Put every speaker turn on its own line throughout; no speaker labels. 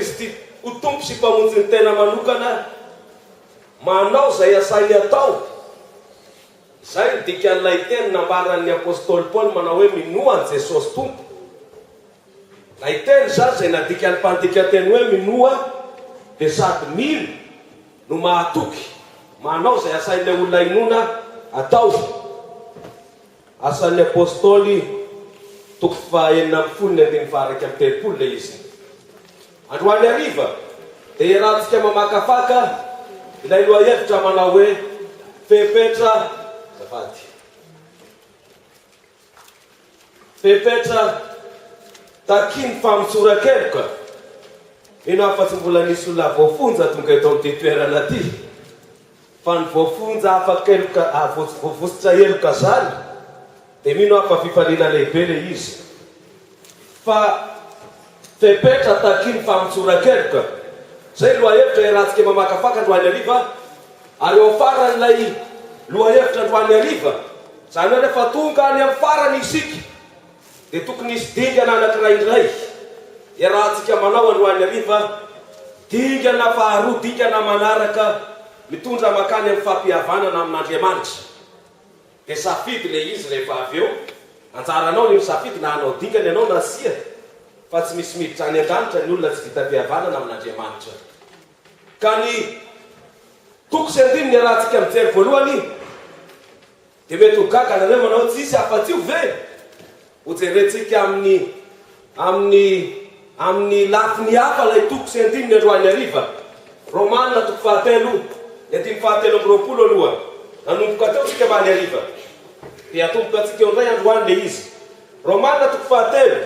Kristy ho tompo sy mpamonjy ny tena manokana manao zay asainy atao. Zay ny dikan'ilay teny nambaran'ny apôstôly Paul manao hoe minoa an Jesosy tompo. Lay teny zany zay nadikan'ny mpandika teny hoe minoa dia sady mino no mahatoky manao zay asain'ilay olona inona atao. Asan'ny apôstôly toko faha 9:7 le izy. Androany hariva dia iarahantsika mamakafaka ilay lohahevitra manao hoe fepetra zafady. Fepetra takiny famitsorakeloka. Ino afa-tsy mbola nisy olona voafonja tonga eto amin'ity toerana ty. Fa ny voafonja afa-keloka voavosotra heloka zany dia mino afa fifaliana lehibe le izy. Fa fepetra takiny famitsorakeloka. Zay lohahevitra iarahantsika mamakafaka androany hariva. Ary eo faran'ilay lohahevitra androany hariva, zany hoe rehefa tonga any amin'ny farany isika dia tokony hisy dingana anankiray indray. Iarahantsika manao androany hariva dingana faharoa, dingana manaraka mitondra makany amin'ny fampihavanana amin'Andriamanitra. Dia safidy le izy rehefa avy eo. Anjaranao ny misafidy na anao dingana ianao na sia. Fa tsy misy miditra any an-danitra ny olona tsy vita mpihavanana amin'Andriamanitra. Ka ny toko sy andiny ny iarahantsika mijery voalohany dia mety ho gagana hoe manao tsisy afa-tsy ho ve ho jerentsika amin'ny lafiny hafa lay toko sy andiny ny androany hariva. Romanina toko fahatelo, ny andiny fahatelo amby roapolo aloha. Nanomboka teo tsika ambany hariva. Dia atomboka antsika eo indray androany le izy. Romanina toko fahatelo,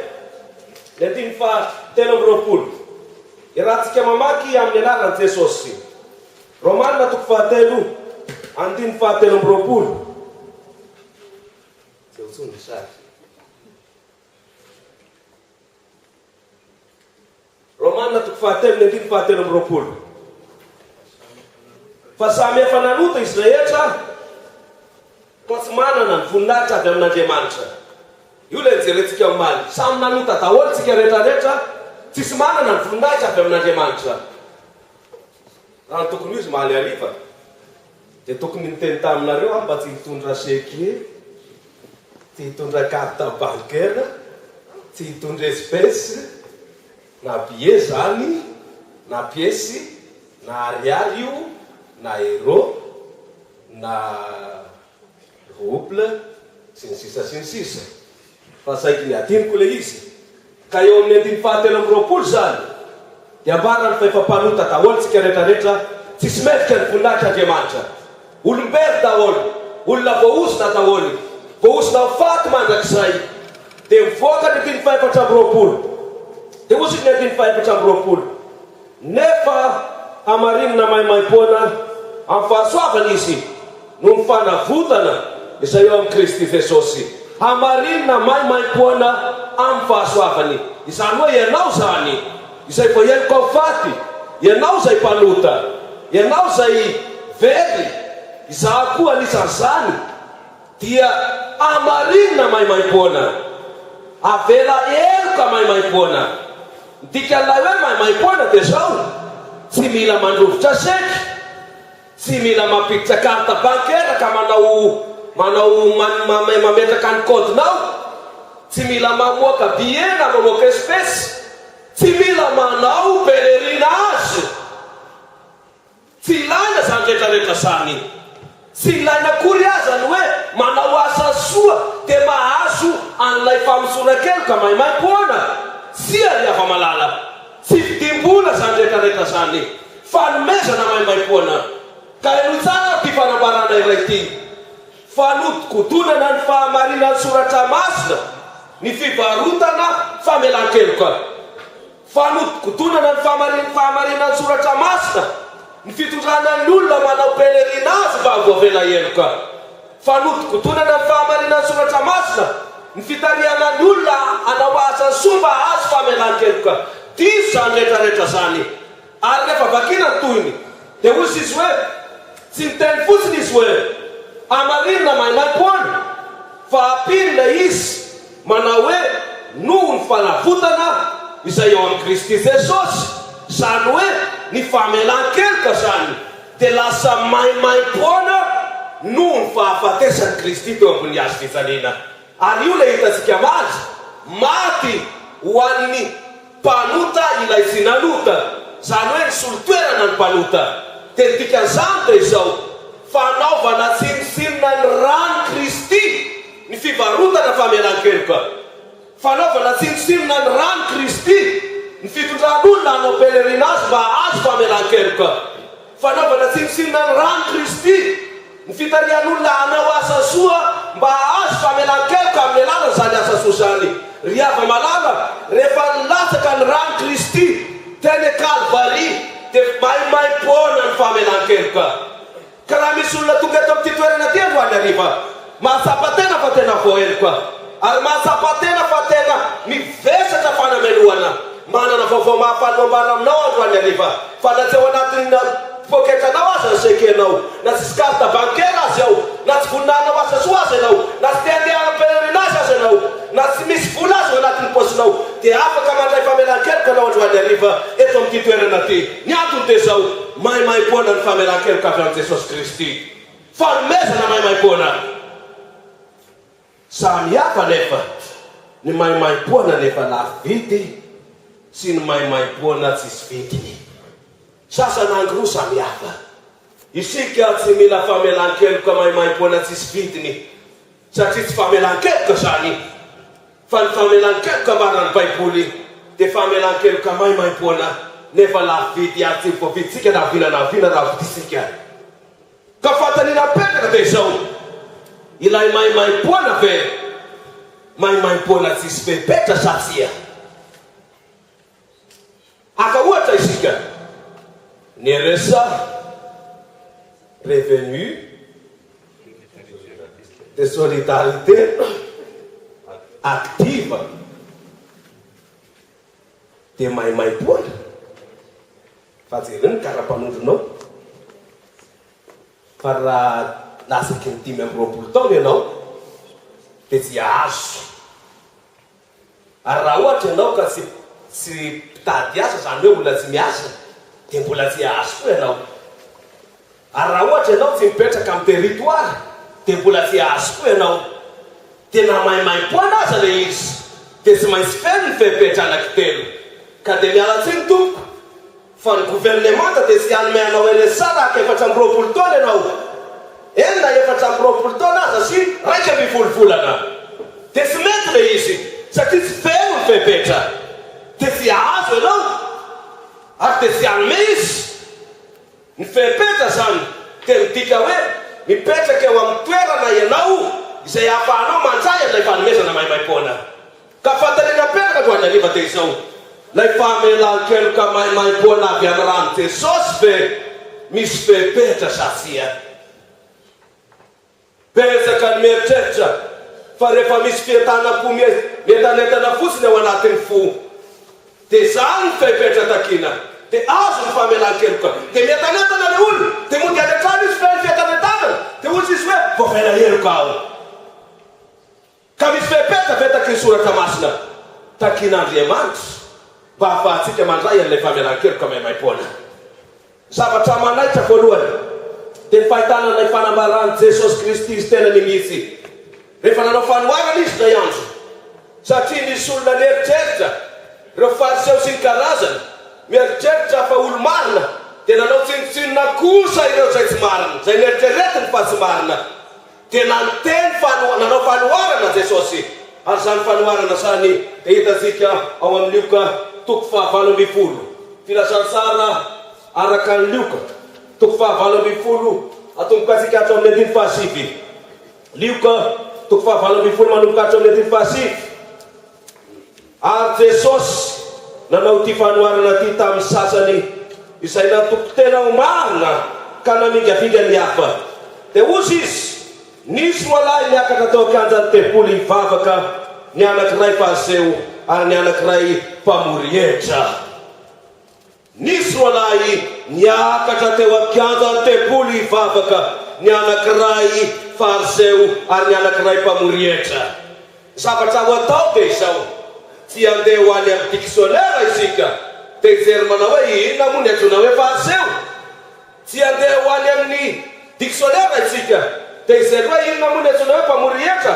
ny andiny fahatelo amby roapolo. Iarahantsika mamaky amin'ny anaran'i Jesosy. Romanina toko fahatelo, andiny fahatelo amby roapolo. Romanina toko fahatelo, ny andiny fahatelo amby roapolo. Fa samy efa nanota izy rehetra fa tsy manana ny voninahitra avy amin'Andriamanitra. Io ilay jerentsika omaly. Samy nanota daholo tsika rehetrarehetra, tsisy manana ny voninahitra avy amin'Andriamanitra. Raha ny tokony izy mahaly hariva dia tokony niteny taminareo mba tsy hitondra chèque, tsy hitondra carte bancaire, tsy hitondra espèce, na billet zany, na pièce, na ariary io, na euro, na rouble, sy ny sisa. Fa saiky ny adiniko le izy. Ka eo amin'ny andiny fahatelo amby roapolo zany dia ambarany fa efa mpanota daholo tsika rehetrarehetra, tsisy mefika ny voninahitra Andriamanitra. Olombelo daholo, olona voaosina daholo, voaosina faty mandrakizay. Dia mivoaka ny andiny fahaefatra amby roapolo. Dia osy ny andiny fahaefatra amby roapolo. Nefa hamarinina maimaipoana amin'ny fahasoavana izy no ny fanavotana izay eo amin'ny Kristy Jesosy. Hamarinina maimaipoana amin'ny fahasoavany. Izany hoe ianao zany izay voaheloka ho faty, ianao zay mpanota, ianao zay very, izaho koa anisan'izany, dia hamarinina maimaipoana, avela heloka maimaipoana. Dikan'ilay hoe maimaipoana dia zao: tsy mila mandrovitra chèque, tsy mila mampiditra carte bancaire ka mametraka ny kodinao, tsy mila mamoaka billet na mamoaka espèce, tsy mila manao pèlerinage. Tsy ilaina zany rehetrarehetra zany. Tsy ilaina akory azany hoe manao asa soa dia mahazo an'ilay famitsorakeloka maimaipoana. Tsy ariava malala, tsy fidimbola zany rehetrarehetra zany, fanomezana maimaipoana. Ka eno tsara ty fanambarana iray ty: fanodikodonana ny fahamarinan'ny soratra masina, ny fivarotana famelan-keloka. Fanodikodonana ny fahamarinan'ny soratra masina, ny fitondrana ny olona manao pèlerinage mba voavela heloka. Fanodikodonana ny fahamarinan'ny soratra masina, ny fitariana ny olona anao asa soa mba azo famelan-keloka. Diso zany rehetrarehetra zany. Ary rehefa vakina ny toyiny dia hozy izy hoe, tsy niteny fotsiny izy hoe hamarinina maimaipoana, fa apirina izy manao hoe noho ny fanavotana izay eo amin'ny Kristy Jesosy. Zany hoe ny famelan-keloka zany dia lasa maimaim-poana noho ny fahafatesan'i Kristy teo ambony hazo fijaliana. Ary io ilay hitantsika mazy maty ho an'ny mpanota ilay tsy nanota. Zany hoe ny solo-toerana ny mpanota. Dia ny dikan'izany dia izao fanaovana tsinontsinona ny rano Kristy ny fivarotana famelan-keloka. Fanaovana tsinontsinona ny rano Kristy ny fitondran'olona hanao pelerinage mba azo famelan-keloka. Fanaovana tsinontsinona ny rano Kristy ny fitarian'olona hanao asa soa mba azo famelan-keloka amin'ny alala zany asa soa zany. Ry hava malala, rehefa nilatsaka ny rano Kristy teny Kalvari dia maimaim-poana ny famelan-keloka. Ka raha misy olona tonga eto amin'ity toerana ty androany hariva, mahatsapa-tena fa tena voaheloka, ary mahatsapa-tena fa tena mivesatra fanameloana. Manana vaovao mahafaly mambara aminao androany hariva, fa na tsy ao anatin'ny poketranao aza ny sekenao, na tsy carte bancaire azy ao, na tsy voninahina asa soa azy ianao, na tsy te-andeha pelerinage azy ianao, na tsy misy vola azy ao anatin'ny posinao, dia afaka mandray famelan-keloka anao androany hariva eto amin'ity toerana ty. Ny antony dia zao maimaim-poana ny famelan-keloka avy amin'i Jesosy Kristy. Fanomezana maimaim-poana. Samy hafa nefa ny maimaim-poana nefa lafo vidy sy ny maimaim-poana tsisy vidiny. Sasan'andro roa samy hafa. Isika tsy mila famelan-keloka maimaim-poana tsisy vidiny satria tsy famelan-keloka zany, fa ny famelan-keloka marany Baiboly dia famelan-keloka maimaim-poana nefa lafo vidy ary tsy voaviditsika na vina raha viditsika. Ka fatanina petraka dia izao ilay maimaim-poana ve maimaim-poana tsisy fepetra satsia. Aka ohatra isika ny RSA, revenu de solidarité active dia maimaim-poana. Fa jereny karapanondronao fa raha lasaky ny 5 taona ianao dia tsy azo. Ary raha ohatra ianao ka tsy mpitady asa, zany hoe mbola tsy miasa, dia mbola tsy azo koa ianao. Ary raha ohatra ianao tsy mipetraka amin'ny territoire dia mbola tsy azo koa ianao. Dia na maimaim-poana aza le izy dia tsy maintsy feno ny fepetra anankitelo. Ka dia miala tsiny tompo fa ny gouvernemanta dia tsy hanome anao RSA raha ka 420 taona ianao. Eny na 420 taona aza sy 1 volana dia tsy mety le izy satria tsy feno ny fepetra. Dia tsy azo ianao ary dia tsy hanome izy ny fepetra zany. Dia midika hoe mipetraka eo amin'ny toerana ianao izay ahafahanao mandray an'ilay fanomezana maimaim-poana. Ka fatalina petraka androany hariva dia izao lay famelan-keloka maimaim-poana avy amin'ny rano Jesosy ve misy fepetra satsia. Betsaka ny mieritreritra fa rehefa misy fientanam-po mientanentana fotsiny ao anatin'ny fo dia zany ny fepetra takina dia azo ny famelan-keloka. Dia mientanentana le olo dia mondy any an-trano izy fe ny fientanentanana dia ozy izy hoe voafela-heloka ao. Ka misy fepetra ve taky ny soratra masina takin'Andriamanitra mba hahafahantsika mandray an'ilay famelan-keloka maimaim-poana. Zavatra manaitra voalohany dia ny fahitana ilay fanambarany Jesosy Kristy izy tena nimitsy rehefa nanao fanoharana izy nay andro, satria nisy olona nieritreritra, ireo fariseo sy ny karazany mieritreritra fa olo marina dia nanao tsinotsinona kosa ireo zay tsy marina, zay nieritreretiny fa tsy marina. Dia nanteny nanao fanoharana Jesosy. Ary zany fanoharana zany dia hitantsika ao amin'ny Lioka 7:20. Filazansara araka ny Lioka 7:20 atomboka atsika hatro amin'ny 5. Lioka 7:20 manomboka hatro amin'ny 5. Ary Jesosy nanao ty fanoharana ty tamin'ny sasany izay natoko tena ho marina ka namingavinga ny hafa. Dia ozy izy nisy roalahy niakatra tao akanjany tempolo hivavaka, ny anankiray fariseo ary ny anankiray mpamory hevitra. Nisy roalahy niakatra teo akanjany tempolo hivavaka, ny anankiray fariseo ary ny anankiray mpamory hevitra. Zavatra ho atao dia izao, tsy andeha ho any amin'ny dictionnaire isika tehijery manao hoe inona moa ny antsoina hoe fariseo. Tsy andeha ho any amin'ny dictionnaire itsika tehijery hoe inona moa ny antsoina hoe mpamory hevitra.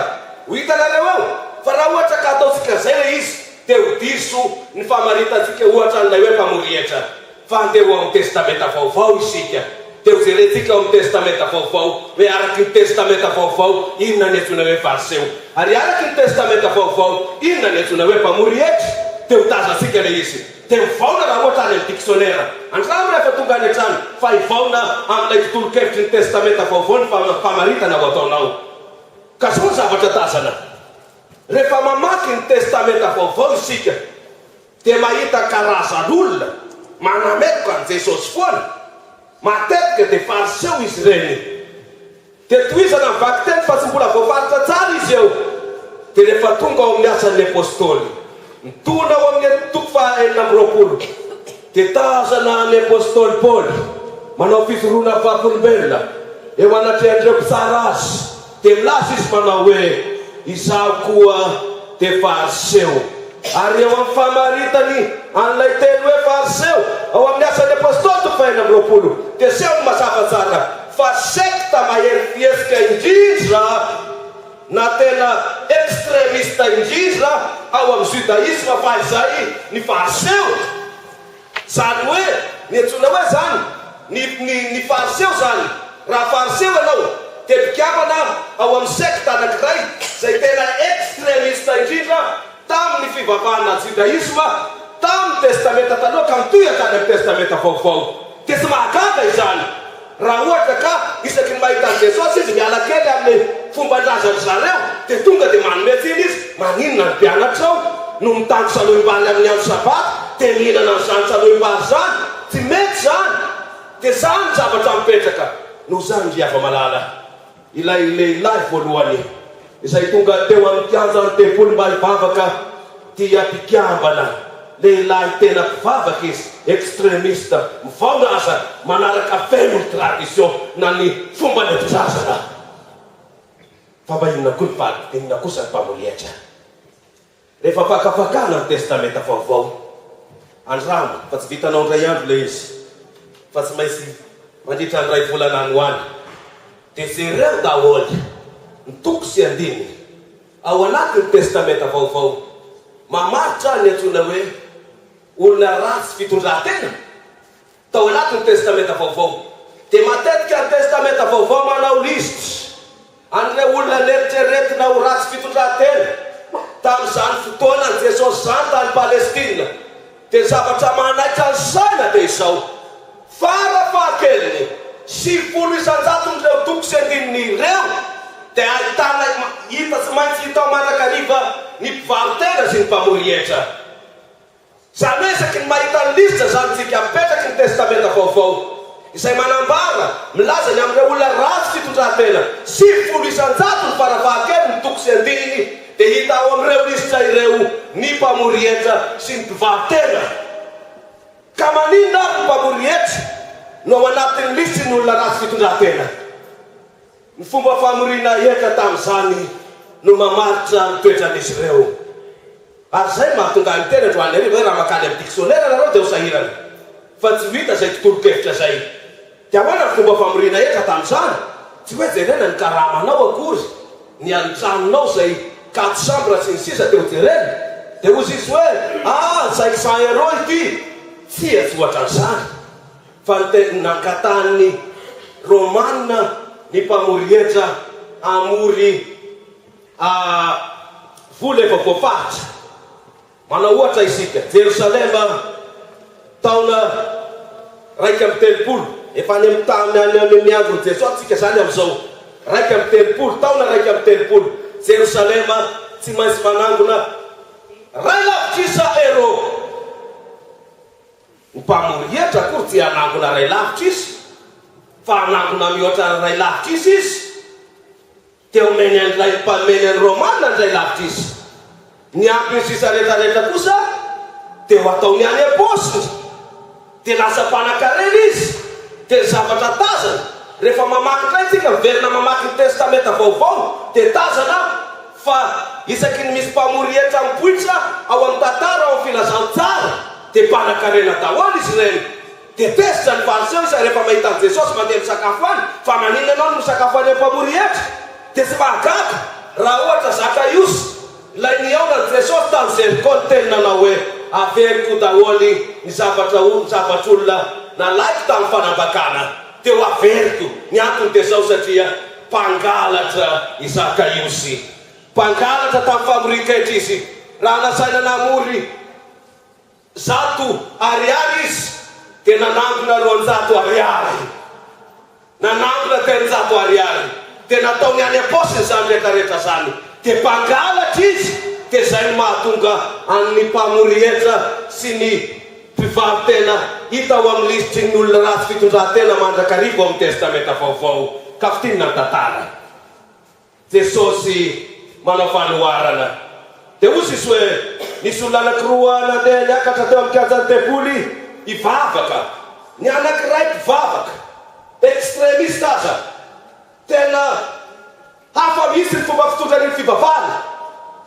Ho hitanareo eo fa raha ohatra ka ataotsika zay le izy te ho diso ny famaritantsika ohatra n'ilay hoe mpamory hevitra. Fa andeha ho amin'ny testamenta vaovao isika. Te ho jerentsika ao amin'ny testamenta vaovao hoe araky ny testamenta vaovao inona ny antsoina hoe fariseo. Ary araky ny testamenta vaovao inona ny antsoina hoe mpamory hevitra. Te ho tazantsika le izy. Te mivaona raha ohatra any amin'ny dictionnaire. Andramo rehefa tonga any an-trano fa hivaona amin'ilay totolo-kevitry ny testamenta vaovao ny famaritana ho ataonao. Ka zao ny zavatra tazana. Rehefa mamaky ny testamenta vaovao isika dia mahita karazan'olona manametroka an' Jesosy foana. Matetika dia fariseo izy ireny. Dia tohizana mivaky teny fa tsy mbola voafaritra tsara izy eo. Dia rehefa tonga ao amin'ny asan'ny apôstôly mitona ao amin'ny toko faha-enina amby roapolo dia tazana ny apôstôly Paoly manao fitoroana vakom-belona eo anatrehan'ireo mpitsara azy. Dia milaza izy manao hoe izaho koa dia fariseo. Ary eo amin'ny famaritany an'ilay teny hoe fariseo ao amin'ny asan'ny apôstôly toko faha-enina amby roapolo dia seho ny mazava tsara fa sekta mahery fiesika indrindra na tena extremista indrindra ao amin'ny judaisme fa izay ny fariseo. Zany hoe ny antsoina hoe zany ny fariseo zany. Raha fariseo ianao dia mpikambana ao amin'ny sekta anankiray zay tena extremista indrindra tamin'ny fivavahana judaisme tamin'ny testamenta taloha ka mitohaka any amin'ny testamenta vaovao. Dia tsy mahagaga izany. Raha ohatra ka isaky ny mahita an' Jesosy izy miala kely amin'ny fomban-drazany zareo dia tonga dia manometsiny izy maninona ny mpianatrao no mitango saloim-bany amin'ny andro sabato dia mihinana n'izany saloim-bany zany. Tsy mety zany. Dia zany zavatra mipetraka. No zany ry hava-malala ilay lehilahy voalohany izay tonga teo amin'ny kianja ny tempoly mba hivavaka tia mpikambana. Lehilahy tena mpivavaka izy extremista mivaona aza manaraka feno ny tradition na ny fomba ny mpizazana. Fa mba inona koa ny valy inona kosa ny mpamory hevitra. Rehefa fakafakana ny testamenta vaovao andramo fa tsy vitanao ndray andro le izy fa tsy maintsy mandritra ny ray volana any ho any. Dia jereo daholy ny toko sy andiny ao anatin'ny testamenta vaovao mamaritra ny antsoina hoe olona ratsy fitondran-tena tao anatin'ny testamenta vaovao. Dia matetika ny testamenta vaovao manao lisitra an'ilay olona neritreretina ho ratsy fitondran-tena tamin'izany fotoana ny Jesosy zany tany Palestina. Dia zavatra manaitra ny saina dia izao farafahakeliny 700,000 toko sy andininy ireo dia ahitana hita tsy maintsy hita ao manakariva ny mpivarotena sy ny mpamory hevitra. Zany hoe isaky ny mahita ny lisitra zany tsika mipetraky ny testamenta vaovao izay manambara milaza ny amin'ireo olona ratsy fitondran-tena 700,000 ny farafahakeliny ny toko sy andininy dia hita ao amin'ireo lisitra ireo ny mpamory hevitra sy ny mpivarotena. Ka maninona ary ny mpamory hevitra no ao anatin'ny lisitry ny olona ratsy fitondran-tena. Ny fomba famorina hevitra tamin'izany no mamaritra ny toetran'izy ireo. Ary zay mahatonga ny tena androany ariva hoe raha makany amin'ny dictionnaire nareo dia ho sahirana fa tsy vita zay tontolo-kevitra zay. Dia ahoana ny fomba famorina hevitra tamin'izany? Tsy hoe jerena ny karamanao akory ny antranonao zay 4 chambre sy ny sisa teo jerena dia ozy izy hoe 500 € ity. Tsy atsoatra an'izany fa ny nankatan'ny Romanina ny mpamory hevitra amory vola efa voafaritra. Manao ohatra isika Jerosalema taona 1:30 efa any amin'ny tany miandron'i Jesosy tsika zany amin'izao 1:30 taona 1:30 Jerosalema tsy maintsy manangona 2,000,000 € ny mpamory hevitra akory tsy anangona 2,000,000 izy fa anangona mihoatra 2,000,000 izy dia omeny an'ilay mpameny any Romanina 2,000,000 izy. Ny ampiny sisa rehetrarehetra kosa dia ho ataony any apôstolo dia lasa mpanan-karena izy. Dia zavatra tazana rehefa mamaky indray tsika miverina mamaky ny testamenta vaovao dia tazana fa isaky ny misy mpamory hevitra mipoitra ao amin'ny tantara ao amin'ny filazantsara dia mpanan-karena daholo izy ireny. Dia tesitra ny fariseo izy rehefa mahita an Jesosy mandeha misakafo any, fa maninona ianao no misakafo any mpamory hetra. Dia tsy mahagaga raha ohatra Zakaiosy ilay niaona an Jesosy tamin'ny Jeriko ny teninanao hoe averiko daholo ny zavatr'olona nalaiko tamin'ny fanambakana. Dia ho averiko ny antony dia zao satria mpangalatra i Zakaiosy. Mpangalatra tamin'ny famorika-ketra izy. Raha nasaina namory 100 ariary izy, dia nanangona 200 ariary. Nanangona 300 ariary. Dia nataony any apôstiny izany rehetrarehetra zany. Dia mpangalatra izy. Dia izay mahatonga amin'ny mpamory hetra sy ny mpivaritena hita ao amin'ny lisitry ny olona ratsy fitondran-tena mandrakarivo amin'ny testamenta vaovao. Kafitinina ny tantara. Jesosy manao fanoharana. Dia ozy izy hoe nisy olona anankiroa nandeha niakatra teo amin'ny kianjan'ny tempoly hivavaka. Ny anankiray mpivavaka extremiste aza, tena hafa misy ny fomba fitondrany fivavahana.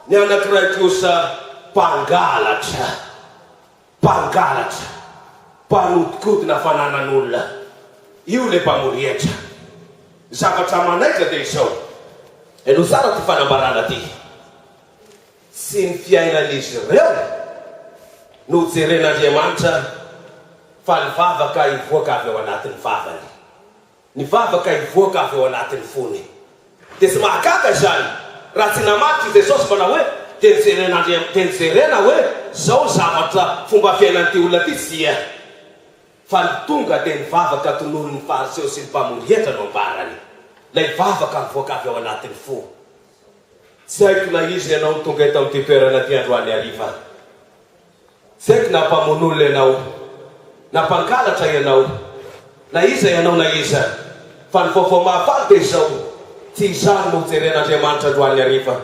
Ny anankiray kosa mpangalatra, mpanodikodina fananan'olona. Io le mpamory hetra. Zavatra manaitra dia izao. Eno tsara ty fanambarana ty. Sy ny fiainan'izy ireo no jeren'Andriamanitra fa ny vavaka hivoaka avy ao anatin'ny vavany. Ny vavaka hivoaka avy ao anatin'ny fony. Dia tsy mahagaga izany. Raha tsy namatitra Jesosy manao hoe dia nijerena hoe zao zavatra fomba fiainan'ity olona ty sia. Fa ny tonga dia ny vavaka tonohon'ny fariseo sy ny mpamory hetra no ambarany. Lay vavaka mivoaka avy ao anatin'ny fo. Tsy haiko na izy ianao tonga eto amin'ity toerana ty androany hariva. Tsy haiko na mpamon'olona ianao, na mpangalatra ianao, na iza ianao na iza. Fa ny vaovao mahafaly dia izao, tsy izany no jeren'Andriamanitra androany hariva,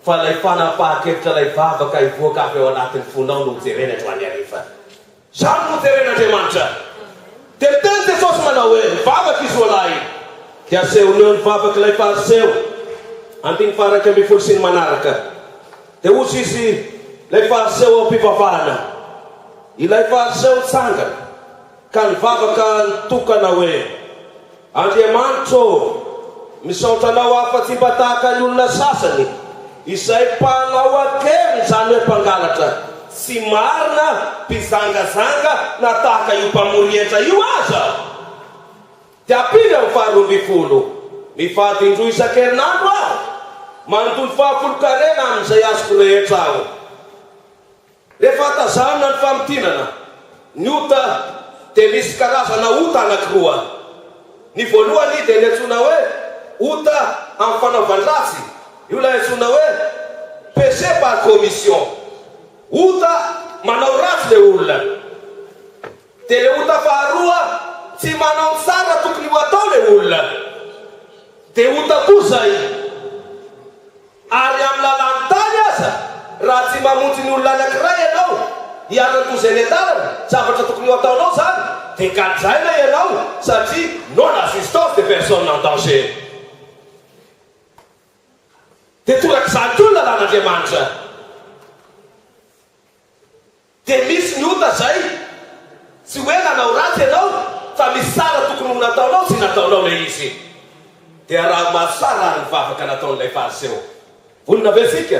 fa lay fanapahan-kevitra lay vavaka hivoaka avy ao anatin'ny fonao no jerena androany hariva. Izany no jeren'Andriamanitra. Dia miteny Jesosy manao hoe mivavaka izy olahy. Dia asehony eo ny vavaka ilay fariseo. Andiny faraka ambin'ny folo sy ny manaraka. Dia ozy izy ilay fariseo ao am-pivavahana. Ilay fariseo tsangana ka ny vavaka nitokana hoe Andriamanitra misaotra anao afa-tsy mba tahaka ny olona sasany izay mpanao ankely izany hoe mpangalatra, tsy marina mpizangazanga na tahaka io mpamory hetra io aza. Dia apily amin'ny faharoa ambin'ny folo. Mivady indroa isan-kerinandro aho, mandoly 70 amin'izay azoko rehetra aho. Rehefa tazanina ny famitinana, ny ota dia misy karazana ota anankiroa. Ny voalohany dia niantsoina hoe ota amin'ny fanaovan-dratsy. Io ilay antsoina hoe péché par commission. Ota manao ratsy le olona. Dia le ota faharoa tsy manao tsara tokony ho atao le olona. Dia ota kosa ary amin'ny lalany tany aza, raha tsy mamonjy ny olona anankiray ianao hiara-tozay ny an-dalana, zavatra tokony ho ataonao zany, dia gadzaina ianao satria non assistance de personne en danger. Dia torak'izany koa ny lalàn'Andriamanitra. Dia misy ny ota zay tsy hoe nanao ratsy ianao, fa misy tsara tokony ho nataonao tsy nataonao le izy. Dia raha mahasara ny vavaka nataon'ilay fariseo. Vonona ve sika?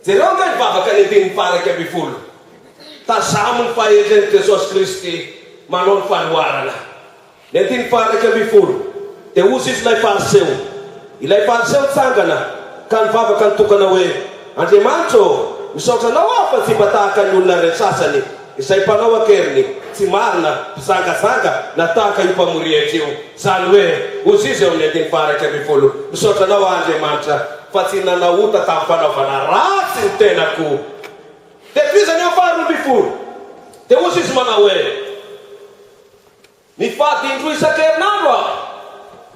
Jereo nga ny vavaka ny andininy faraka ambin'ny folo. Tazamo ny fahendren'i Jesosy Kristy manao ny fanoharana. Ny andininy faraka ambin'ny folo. Dia ozy izy ilay fariseo. Ilay fariseo tsangana ka ny vavaka nitokana hoe Andriamanitra misaotra anao afa tsy mba tahaka ny olona rehetra sasany izay mpanao ankeriny, tsy marina, mpizangazanga na tahaka io mpamory hetra io. Zany hoe ozy izy eo amin'ny andininy faraka ambin'ny folo. Misaotra anao Andriamanitra fa tsy nanao ota tamin'ny fanaovana ratsy ny tenako. Dia fizany eo faharoa ambin'ny folo. Dia ozy izy manao hoe mifady indroa isan-kerinandro aho,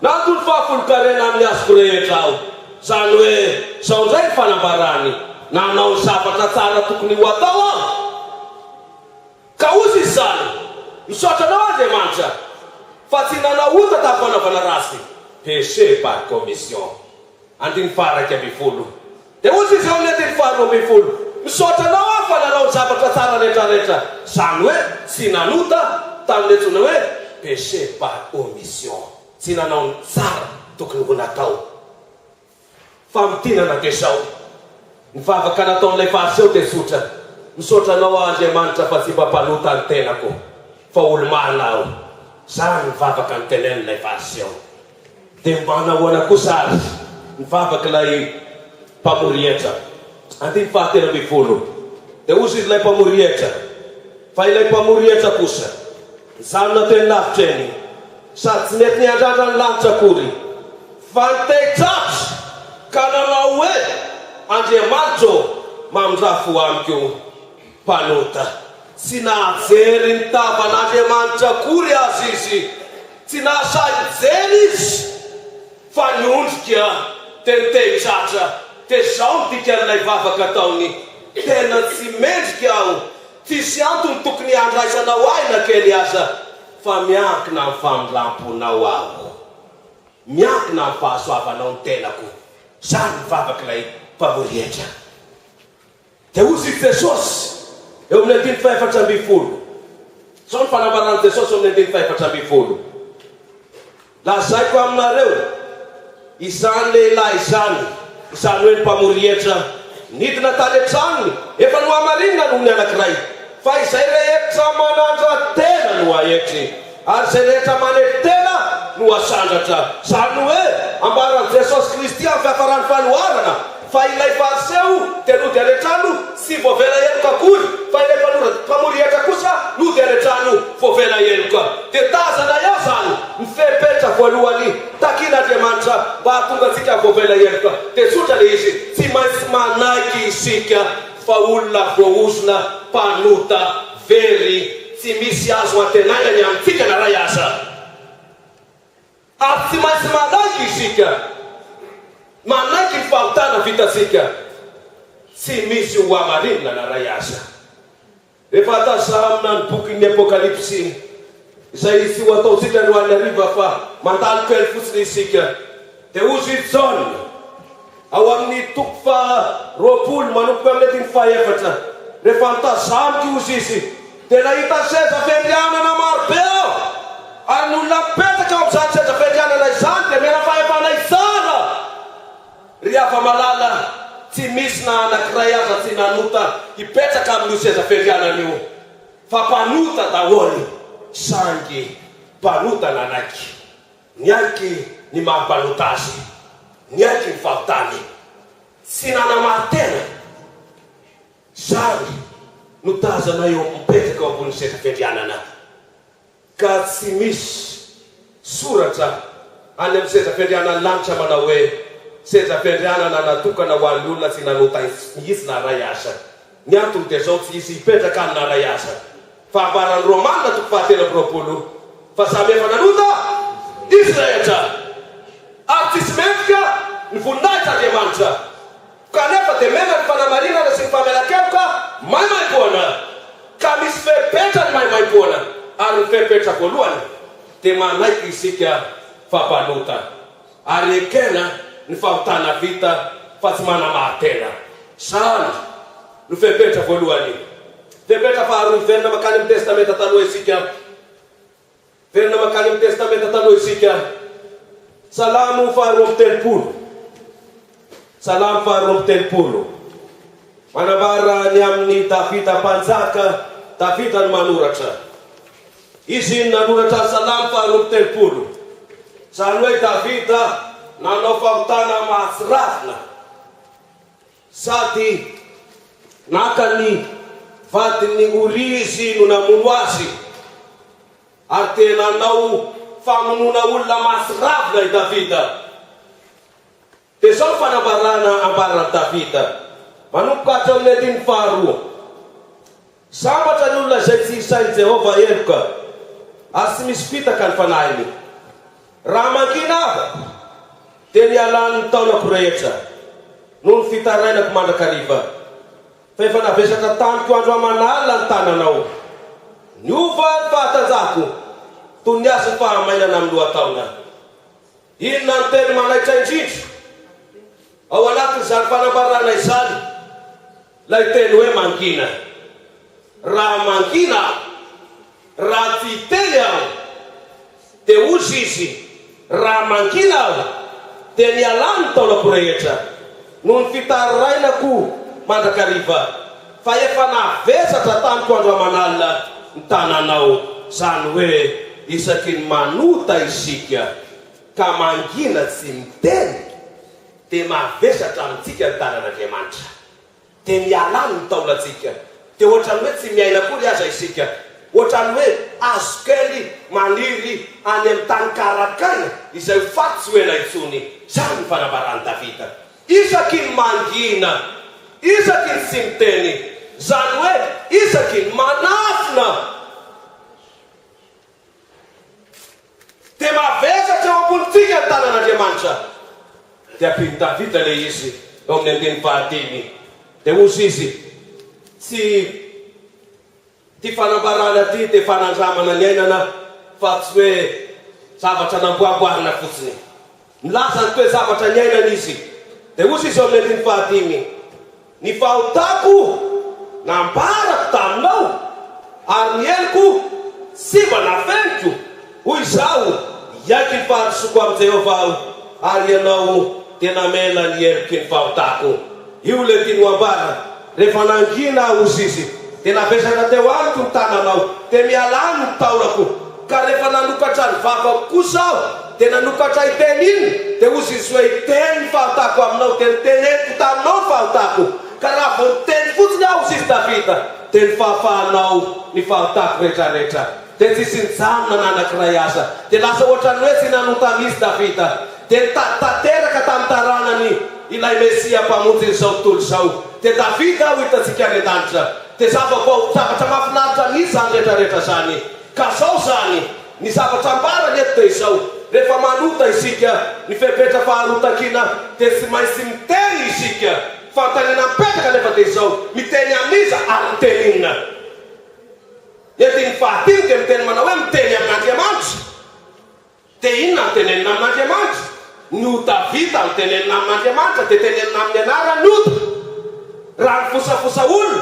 nandoly 70 amin'ny azoko rehetra aho. Zany hoe zao indray ny fanambarany, nanao ny zavatra tsara tokony ho atao aho. Ka ozy izy zany, misaotra anao Andriamanitra fa tsy nanao ota tamin'ny fanaovana ratsy, péché par commission. Andiny faraka ambin'ny folo. Dia ozy izy eo amin'ny andiny faharoa ambin'ny folo. Misaotra anao aho fa nanao zavatra tsara rehetrarehetra. Zany hoe tsy nanota tamin'ilay tsona hoe péché par omission. Tsy nanao tsara tokony ho natao. Famitinana dia zao. Mivavaka nataon'ilay fariseo dia sotra. Misaotra anao Andriamanitra fa tsy mpampanota ny tenako fa olo-marina aho. Zany mivavaka ny tenen'ilay fariseo. Dia manahoana kosa azy mivavaka ilay mpamorietra. Andiny fahatelo ambin'ny folo. Dia ozy ilay mpamorietra. Fa ilay mpamorietra kosa zanona teny lavitra eny sady tsy mety niandrandra ny lanitra akory fa nitehitsatry ka nanao hoe Andriamanitra mamindrafo amiko mpanota. Tsy nahajery ny tavan'Andriamanitra akory azy izy. Tsy nahasahijery izy fa niondrika tenitehitsatra. Dia zao ny dikan'ilay vavaka ataony. Tena tsy mendrika aho. Tsisy antony tokony handraisanao aina kely aza fa miankina amin'ny famindramponao aho. Miankina amin'ny fahasoavanao ny tenako. Zany mivavaka ilay mpamorietra. Dia ozy Jesosy eo amin'ny 4:7. Zao ny fanambarana Jesosy eo amin'ny 4:7. Lazaiko aminareo izany lehilahy izany, izany hoe ny mpamorietra nidina tany an-tranony efa nohamarinina noho ny anankiray. Fa izay rehetra manandra-tena no ahetry, ary izay rehetra manety tena no asandratra. Zany hoe ambaran'i Jesosy Kristy amin'ny fiafarany fanoharana fa ilay fariseo dia nody aletrano sy voavela heloka akory, fa ilay mpamorietra kosa nody aletrano voavela heloka. Dia tazana eo zany mifepetra voalohany takin'Andriamanitra mba hahatonga antsika voavela heloka. Dia sotra le izy tsy maintsy manaiky isika fa olona voaozona mpanota very tsy misy azo antenainany amintsika na ray asa. Ary tsy maintsy manaiky isika, manaiky ny fahotana vitasika, tsy misy ho amarinina na ray asa. Rehefa tazamina ny bokin'ny Apokalipsy izay tsy ho ataotsika no any ariva fa mandalo kely fotsiny isika. Dia ozy John ao amin'ny 20 manomboka amin'ny 14. Rehefa mitazamiko ozy izy dia nahita seza fendrianana marobe ao, ary n'olona mipetraka ao amin'izany seza fendrianana izany dia mena fahefana izara. Ry afa-malala tsy misy na anankiray aza tsy nanota hipetraka amin'io seza fendrianana io, fa mpanota daholo sangy mpanota nanaiky. Niaiky ny mampanota azy, niaiky ny fahotany, tsy nanamahatena. Zany no tazana eo mipetraka ao ambony seza fendrianana. Ka tsy misy soratra any amin'ny seza fendrianana lanitra manao hoe seza fendrianana natokana ho an'ny olona tsy nanota isy na ray asa. Ny antony dia zao tsy isy hipetraka any na ray asa. Fa ambaran'ny Romanina 7:20 fa samy efa nanota izy rehetra, ary tsisy mendrika ny voninahitry'Andriamanitra. Kanefa dia mena ny fanamarinana sy ny famelan-keloka maimaimpoana. Ka misy fepetra ny maimaimpoana, ary ny fepetra voalohany dia manaiky isika fampanota, ary ekena ny fahotana vita fa tsy manamahatena. Zany no fepetra voalohany. Fepetra faharoa verina makany amin'ny testamenta taloha isika. Verina makany amin'ny testamenta taloha isika. Salamo 4:30. Salamo 4:30. Manambara ny amin'ny Davida mpanjaka. Davida no manoratra. Izy nanoratra Salamo 4:30. Zany hoe Davida nanao fahotana mahasirafina sady naka ny vadiny Urizy no namono azy, ary tena nanao famonona olona mahasirafina i Davida. Dia zao fanambarana ambaran'i Davida manomboka hatramin'ny 2. Sambatra ny olona izay tsy isain'i Jehova heloka, ary tsy misy fitaka ny fanahiny. Raha mangina aho dia nialan'ny taonako rehetra noho ny fitarainako mandrakariva. Fa efa navesatra taniko andro aman'alina ny tananao. Niova ny fahatanjahako toy ny azy ny fahamainana amin'ny lohataona. Inona ny teny manaitra indrindra ao anatin'izany fanambarana izany? lay teny hoe mangina. Raha mangina raha tsy teny aho dia ozy izy, raha mangina aho dia ny alany taolako rehetra noho ny fitarirainako mandrakariva, fa efa navesatra tamiko androamanalina ny tananao, zany hoe isaky ny manota isika ka mangina tsy miteny dia mavesatra amintsika ny tanan'Andriamanitra, dia mialany ny taolatsika, dia ohatrany hoe tsy miaina kory aza isika, ohatrany hoe azo kely maniry any amin'ny tany karakaina izay fatsy hoe naitsony. Zany ny fanambarany Davida, isaky ny mangina, isaky ny tsy miteny, zany hoe isaky ny manafina, dia mavesatra eo ambonitsika ny tanan'Andriamanitra. Dia ampiny Davida le izy eo amin'ny andiny fahatiny, dia ozy izy tsy ty fanambarana ty dia fanandramana ny ainana fa tsy hoe zavatra namboamboarina fotsiny, milaza ny toe zavatra ny ainana izy. Dia ozy izy eo amin'ny andiny fahatiny, ny fahotako nambarako taminao ary ny heliko siva nafentiko hoy izao, iaiky ny faharisoko amin'i Jehovah aho ary ianao tena mela ny heliko ny fahotako. Io le tiany ambara, rehefa nangina ozy izy dia navesatra teo amiko ny tananao, dia mialany ny taolako, ka rehefa nanokatra ny vavako kosa aho dia nanokatra iteny iny, dia ozy izy hoe iteny ny fahotako aminao, dia niteneniko taminao ny fahotako, ka raha vo niteny fotsiny aho ozy izy Davida dia ny fahafahanao ny fahotako rehetrarehetra, dia tsisy nijanona nanankiray aza, dia lasa ohatrany hoe tsy nanota misy Davida, dia tanteraka tamin'ny taranany ilay Mesia mpamonjy izao tontolo izao. Dia Davida ho hitantsika any an-danitra, dia zavatra mahafinaritra misy zany rehetrarehetra zany. Ka zao zany ny zavatra ambarany eto dia izao, rehefa manota isika ny fepetra faharotakina dia tsy maintsy miteny isika, fantanina mipetraka nefa dia izao, miteny amiza ary mitenina. Ety ny fahatiny dia miteny manao hoe miteny amin'Andriamanitra, dia inona ny tenenina amin'Andriamanitra? Ny Davida mitenenina amin'Andriamanitra dia tenenina amin'ny anarany ota. Raha ny fosafosa olo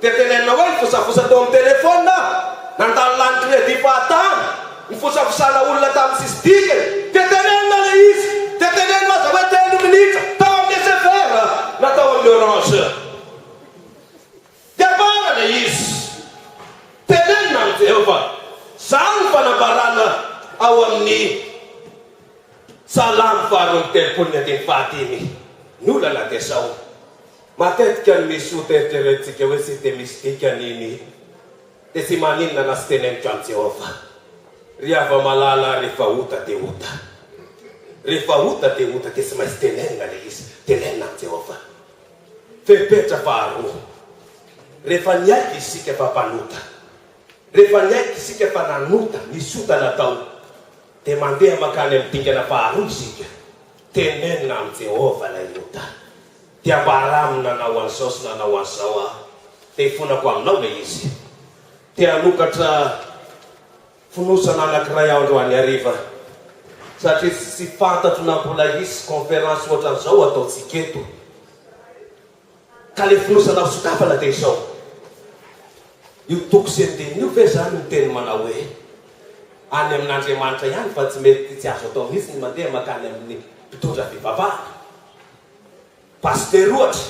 dia tenenina hoe ny fosafosa teo amin'ny telefona, nandalo lany crédit fahatany, ny fosafosana olona tamin'ny sisy dikany, dia tenenina le izy, dia tenenina aza hoe 3 minitra tao amin'ny SFR na tao amin'ny Orange, dia bara le izy, tenenina amin'ny Jehovah. Zany fanambarana ao amin'ny Salamy faharoa telopolo ny andiny fahatiny. Ny olana dia zao, matetika ny misy oteritreretintsika hoe tsy dia misy dikany iny dia tsy maninona na tsy teneniko amin'ny Jehovah. Ry ava malala rehefa ota dia ota, rehefa ota dia ota, dia tsy maintsy tenenina le izy, tenenina amin'ny Jehovah. Fepetra faharoa, rehefa niaiky isika fa mpanota, rehefa niaiky isika fa nanota nisy ota natao, dia mandeha makany amin'ny dingana faharoa isika, tenenina amin'ny Jehovah lay ota, dia ambaramina nanao an'izao sy nanao an'izao aho, dia hifonako aminao le izy, dia hanokatra fonosana anankiray aho androany hariva, satria tsy fantatro na mbola hisy conférence ohatran'izao ataontsika eto, ka le fonosana sokafana dia izao, io tokosenteny io ve zany ny teny manao hoe any amin'Andriamanitra ihany fa tsy mety tsy azo atao mihitsy ny mandeha makany amin'ny mpitondra fivavahana. Paster ohatra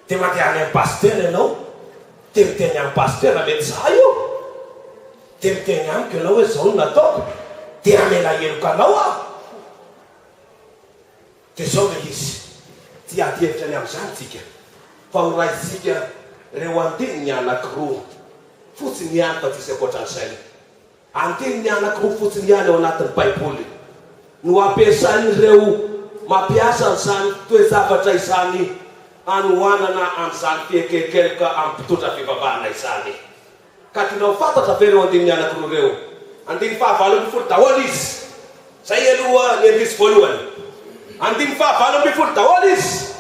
dia mandeha any amin'ny paster ianao, dia miteny amin'ny paster mety za io, dia miteny amiko ianao hoe zao no nataoko, dia amela heloka anao aho, dia zao le izy, tsy ady hevitra ny amin'izany tsika, fa ho raisika reo andiny ny anankiroa fotsiny ihany fa tsisy ankoatran'izay, andiny ny anankiroa fotsiny ihany ao anatin'ny Baiboly no ampiasain'ireo mampiasa an'izany toe-zavatra izany anohanana an'izany fiekekeloka amin'ny mpitondra fivavahana izany. Ka tianao fantatra ve reo andiny ny anankiroa reo? Andiny fahavalo ambin'ny folo daholo izy, zay aloha ny andisy voalohany, andiny fahavalo ambin'ny folo daholo izy,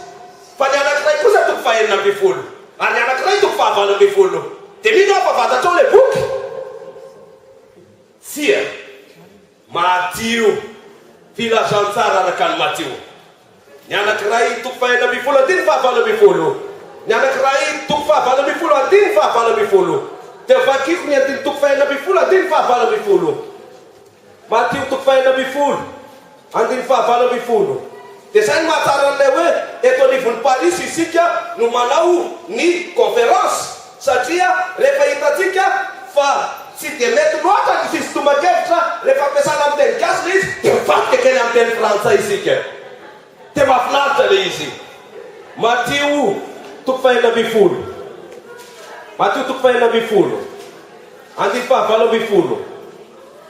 fa ny anankiray kosa toko fahenina ambin'ny folo, ary ny anankiray toko fahavalo ambin'ny folo. Dia mino aho fa fantatrao le boky? Tsia, Matio, filazantsara araka ny Matio. Ny anankiray toko fahenina ambin'ny folo, andiny fahavalo ambin'ny folo, Ny anankiray toko fahavalo ambin'ny folo andiny fahavalo ambin'ny folo. Dia vakiko ny andiny toko fahaenina ambin'ny folo andiny fahavalo ambin'ny folo. Matio toko fahaenina ambin'ny folo andiny fahavalo ambin'ny folo. Dia zay ny mahatsara an'ilay hoe eto anivon'ny Paris isika no manao ny conférence satria rehefa hitatsika fa tsy dia mety loatra ny sisy toma-kevitra rehefa ampiasana amin'ny teny gasy le izy dia mivatika kely amin'ny teny frantsay isika. Dia mahafinaritra le izy. Matio toko fahaenina ambin'ny folo. Matio toko fahaenina ambin'ny folo andiny fahavalo ambin'ny folo.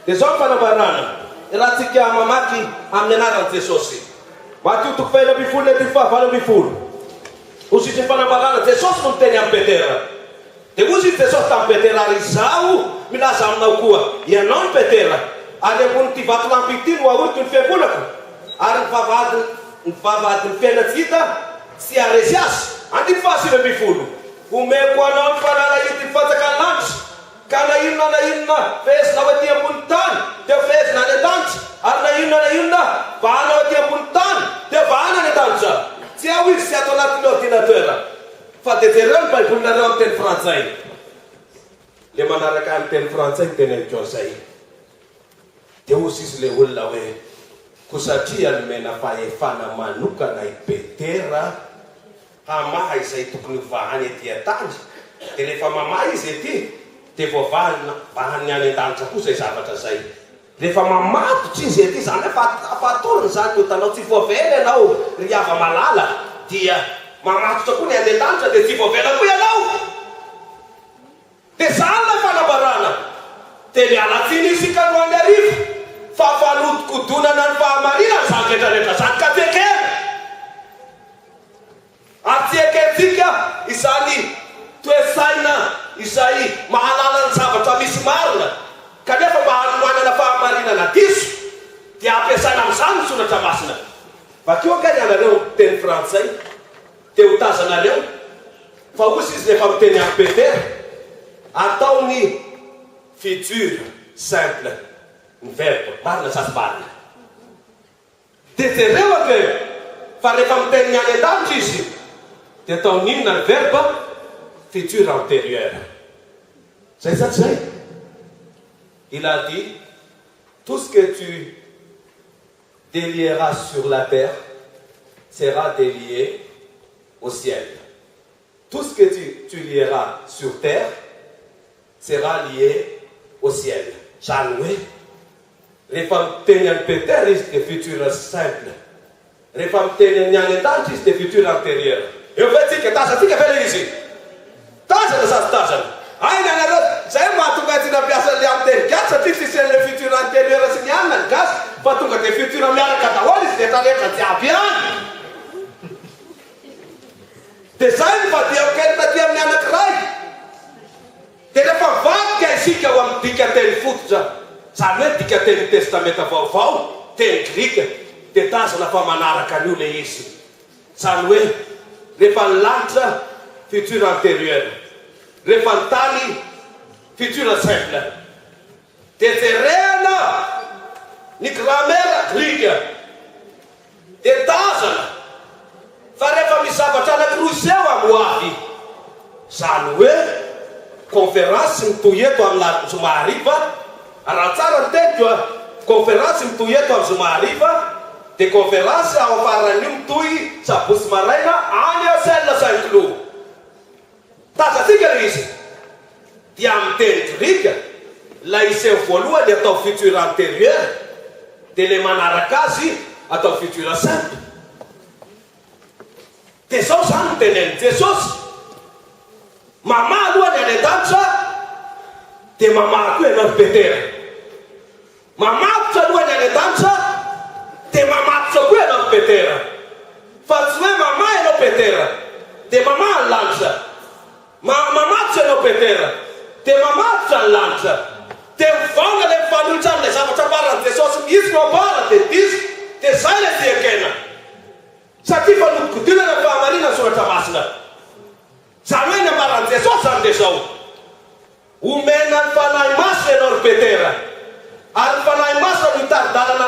Dia zao ny fanambarana raha tsika mamaky amin'ny anaran'i Jesosy. Matio toko fahaenina ambin'ny folo andiny fahavalo ambin'ny folo. Ozy izy ny fanambarana Jesosy no miteny amin'ny Petera. Dia ozy izy Jesosy tamin'ny Petera ary izao milaza aminao koa, ianao ny Petera, ary ambony ty vatolampy ity no aoriko ny fiangonako, ary ny vavahadin'ny fiainatsy hita sy Aresiasy. Andiny fahasivy ambin'ny folo. Omeko anao ny fanalahidiny fatsakany lanitra, ka na inona fehezina ao aty ambony tany dia fehezina any an-danitra, ary na inona vahana ao aty ambony tany dia vahana any an-danitra. Tsy ao izy sy ato anatin'ny ordinateur fa dia jereo ny baibolinareo amin'ny teny frantsay. Le manaraka amin'ny teny frantsay ny teneniko an'izay. Dia ozy izy le olona hoe ko satria nomena fahefana manokana i Petera hamaha izay tokony vahany ety an-tany. Dia rehefa mamaha izy ety dia voavahany any an-danitra koa izay zavatra zay. Rehefa mamatotra izy ety zany afatorony zany hitanao tsy voavela ianao ry hava malala dia mamatotra koa ny any an-danitra dia tsy voavela koa ianao. Dia zany ilay fanambarana. Dia mialatsiny isika no any arivo fa fanodikodonana ny fahamarinana zany rehetrarehetra zany ka tekely. Ary tsy ekentsika izany toesaina izay mahalala ny zavatra misy marina kanefa mba hanomanana fahamarinana diso dia ampiasana amin'izany ny soratra masina. Vakeo angany anareo teny frantsay dia ho tazanareo fa ozy izy rehefa miteny amin'ny Petera ataony futur simple ny verbe marina sasy marina. Dia jereo ankeo fa rehefa miteny ny any an-danitra izy dia ataony inona ny verbe futur antérieur. Zay sady zay. Il a dit tout ce que tu délieras sur la terre sera délié au ciel. Tout ce que tu lieras sur terre sera lié au ciel. Zany hoe rehefa miteny any Petera izy dia futur simple. Rehefa miteny ny any an-danitra izy dia futur antérieur. Eo vetsika tazatsika vela izy. Tazana sady tazana. Aina anareo zay mahatonga ty nampiasa le amin'ny teny gasy satria tsisy le futur antérieur sy ny anina ny gasy fa tonga dia futur miaraka daholo izy rehetrarehetra jiaby any. Dia zay ny vadiako kely taty amin'ny anankiray. Dia rehefa mivadika isika ho amin'ny dikateny fototra zany hoe dikateny testamenta vaovao teny grika dia tazana fa manaraka an'io le izy. Zany hoe rehefa ny lanitra futur antérieur, rehefa ny tany futur simple. Dia jerena ny gramera grika dia tazana fa rehefa misy zavatra anankiroa zeo amoavy. Zany hoe conférence mitoy eto amin'ny zomahariva, raha tsara ny teniko conférence mitoy eto amin'ny zomahariva dia conférence ao afaran'io mitoy sabosy maraina any Selle Saint-Cloud. Tazatsika le izy dia amin'ny teny grika la iseo voalohany atao futur antérieur dia le manaraka azy atao futur simple. Dia zao zany ny tenen'i Jesosy. Mamaha alohany any an-danitra dia mamaha koa ianao Petera. Mamatotra alohany any an-danitra dia mamatotra koa ianao Petera. Fa tsy hoe mamaha ianao Petera dia mamaha ny lanitra. Mamatotra ianao Petera dia mamatotra ny lanitra. Dia mivanga le mifanolotra amin'ilay zavatra baran'i Jesosy mihisy no ambara dia diso. Dia zay le tiakena satria fanodikodinana fahamarinana soratra masina. Zany hoe ny ambaran'i Jesosy zany dia zao omena ny fanahy masina ianao ry Petera, ary ny fanahy masina no hitari-dalana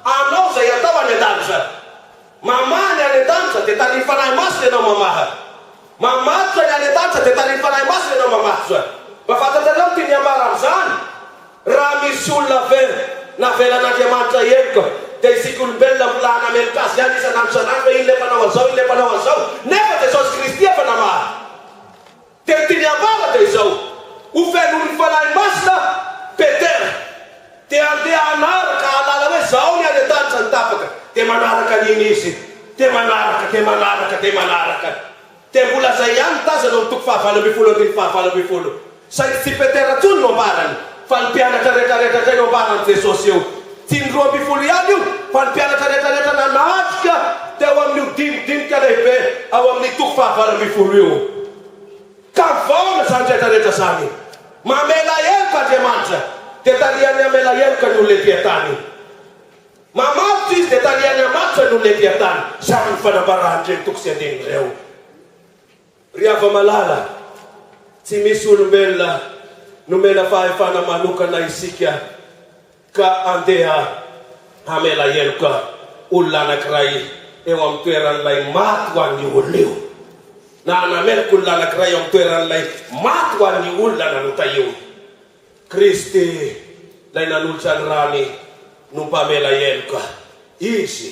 anao zay atao any an-danitra. Mamaha ny any an-danitra dia tany fanahy masina ianao mamaha. Mamatotra ny any an-danitra dia tariny fanahy masina ianao mamatotra. Mahafantatrareo ty niambara amin'izany. Raha misy olona navelan'Andriamanitra henoko dia isika olombelona mbola hanamelika azy ihany isan'andro isan'andro hoe iny le mpanao an'izao, iny le mpanao an'izao. Nefa Jesosy Kristy efa namaly. Dia ty niambara dia izao. Ho fenony fanahy masina Petera. Dia andeha hanaraka halala hoe zao ny any an-danitra ny tapaka. Dia manaraka n'iny izy. Dia manaraka. Dia mbola zay ihany tazana amin'ny toko 7:20. Saingy tsy Petera tsony no ambarany. Fa ny mpianatra rehetrarehetra zay no ambarany Jesosy eo. Tsy ny 12 ihany io, fa ny mpianatra rehetrarehetra nanatrika teo amin'ny dinidinika lehibe ao amin'ny toko 7:20 io. Ka vaona zany rehetrarehetra zany. Mamela heloka Andriamanitra dia tariany amela heloka ny olona etỳ tany. Mamatotra izy dia tariany amatotra ny olona etỳ tany. Zany ny fanambarany ireny toko sy andininy ireo. Ry hava malala, tsy misy olombelona nomena fahefana manokana isika ka andeha hamela heloka olona anankiray eo amin'ny toeran'ilay maty ho an'ny olona io. Na anamelaka olona anankiray eo amin'ny toeran'ilay maty ho an'ny olona nanota io. Kristy ilay nanolotra ny rany no mpamela heloka. Izy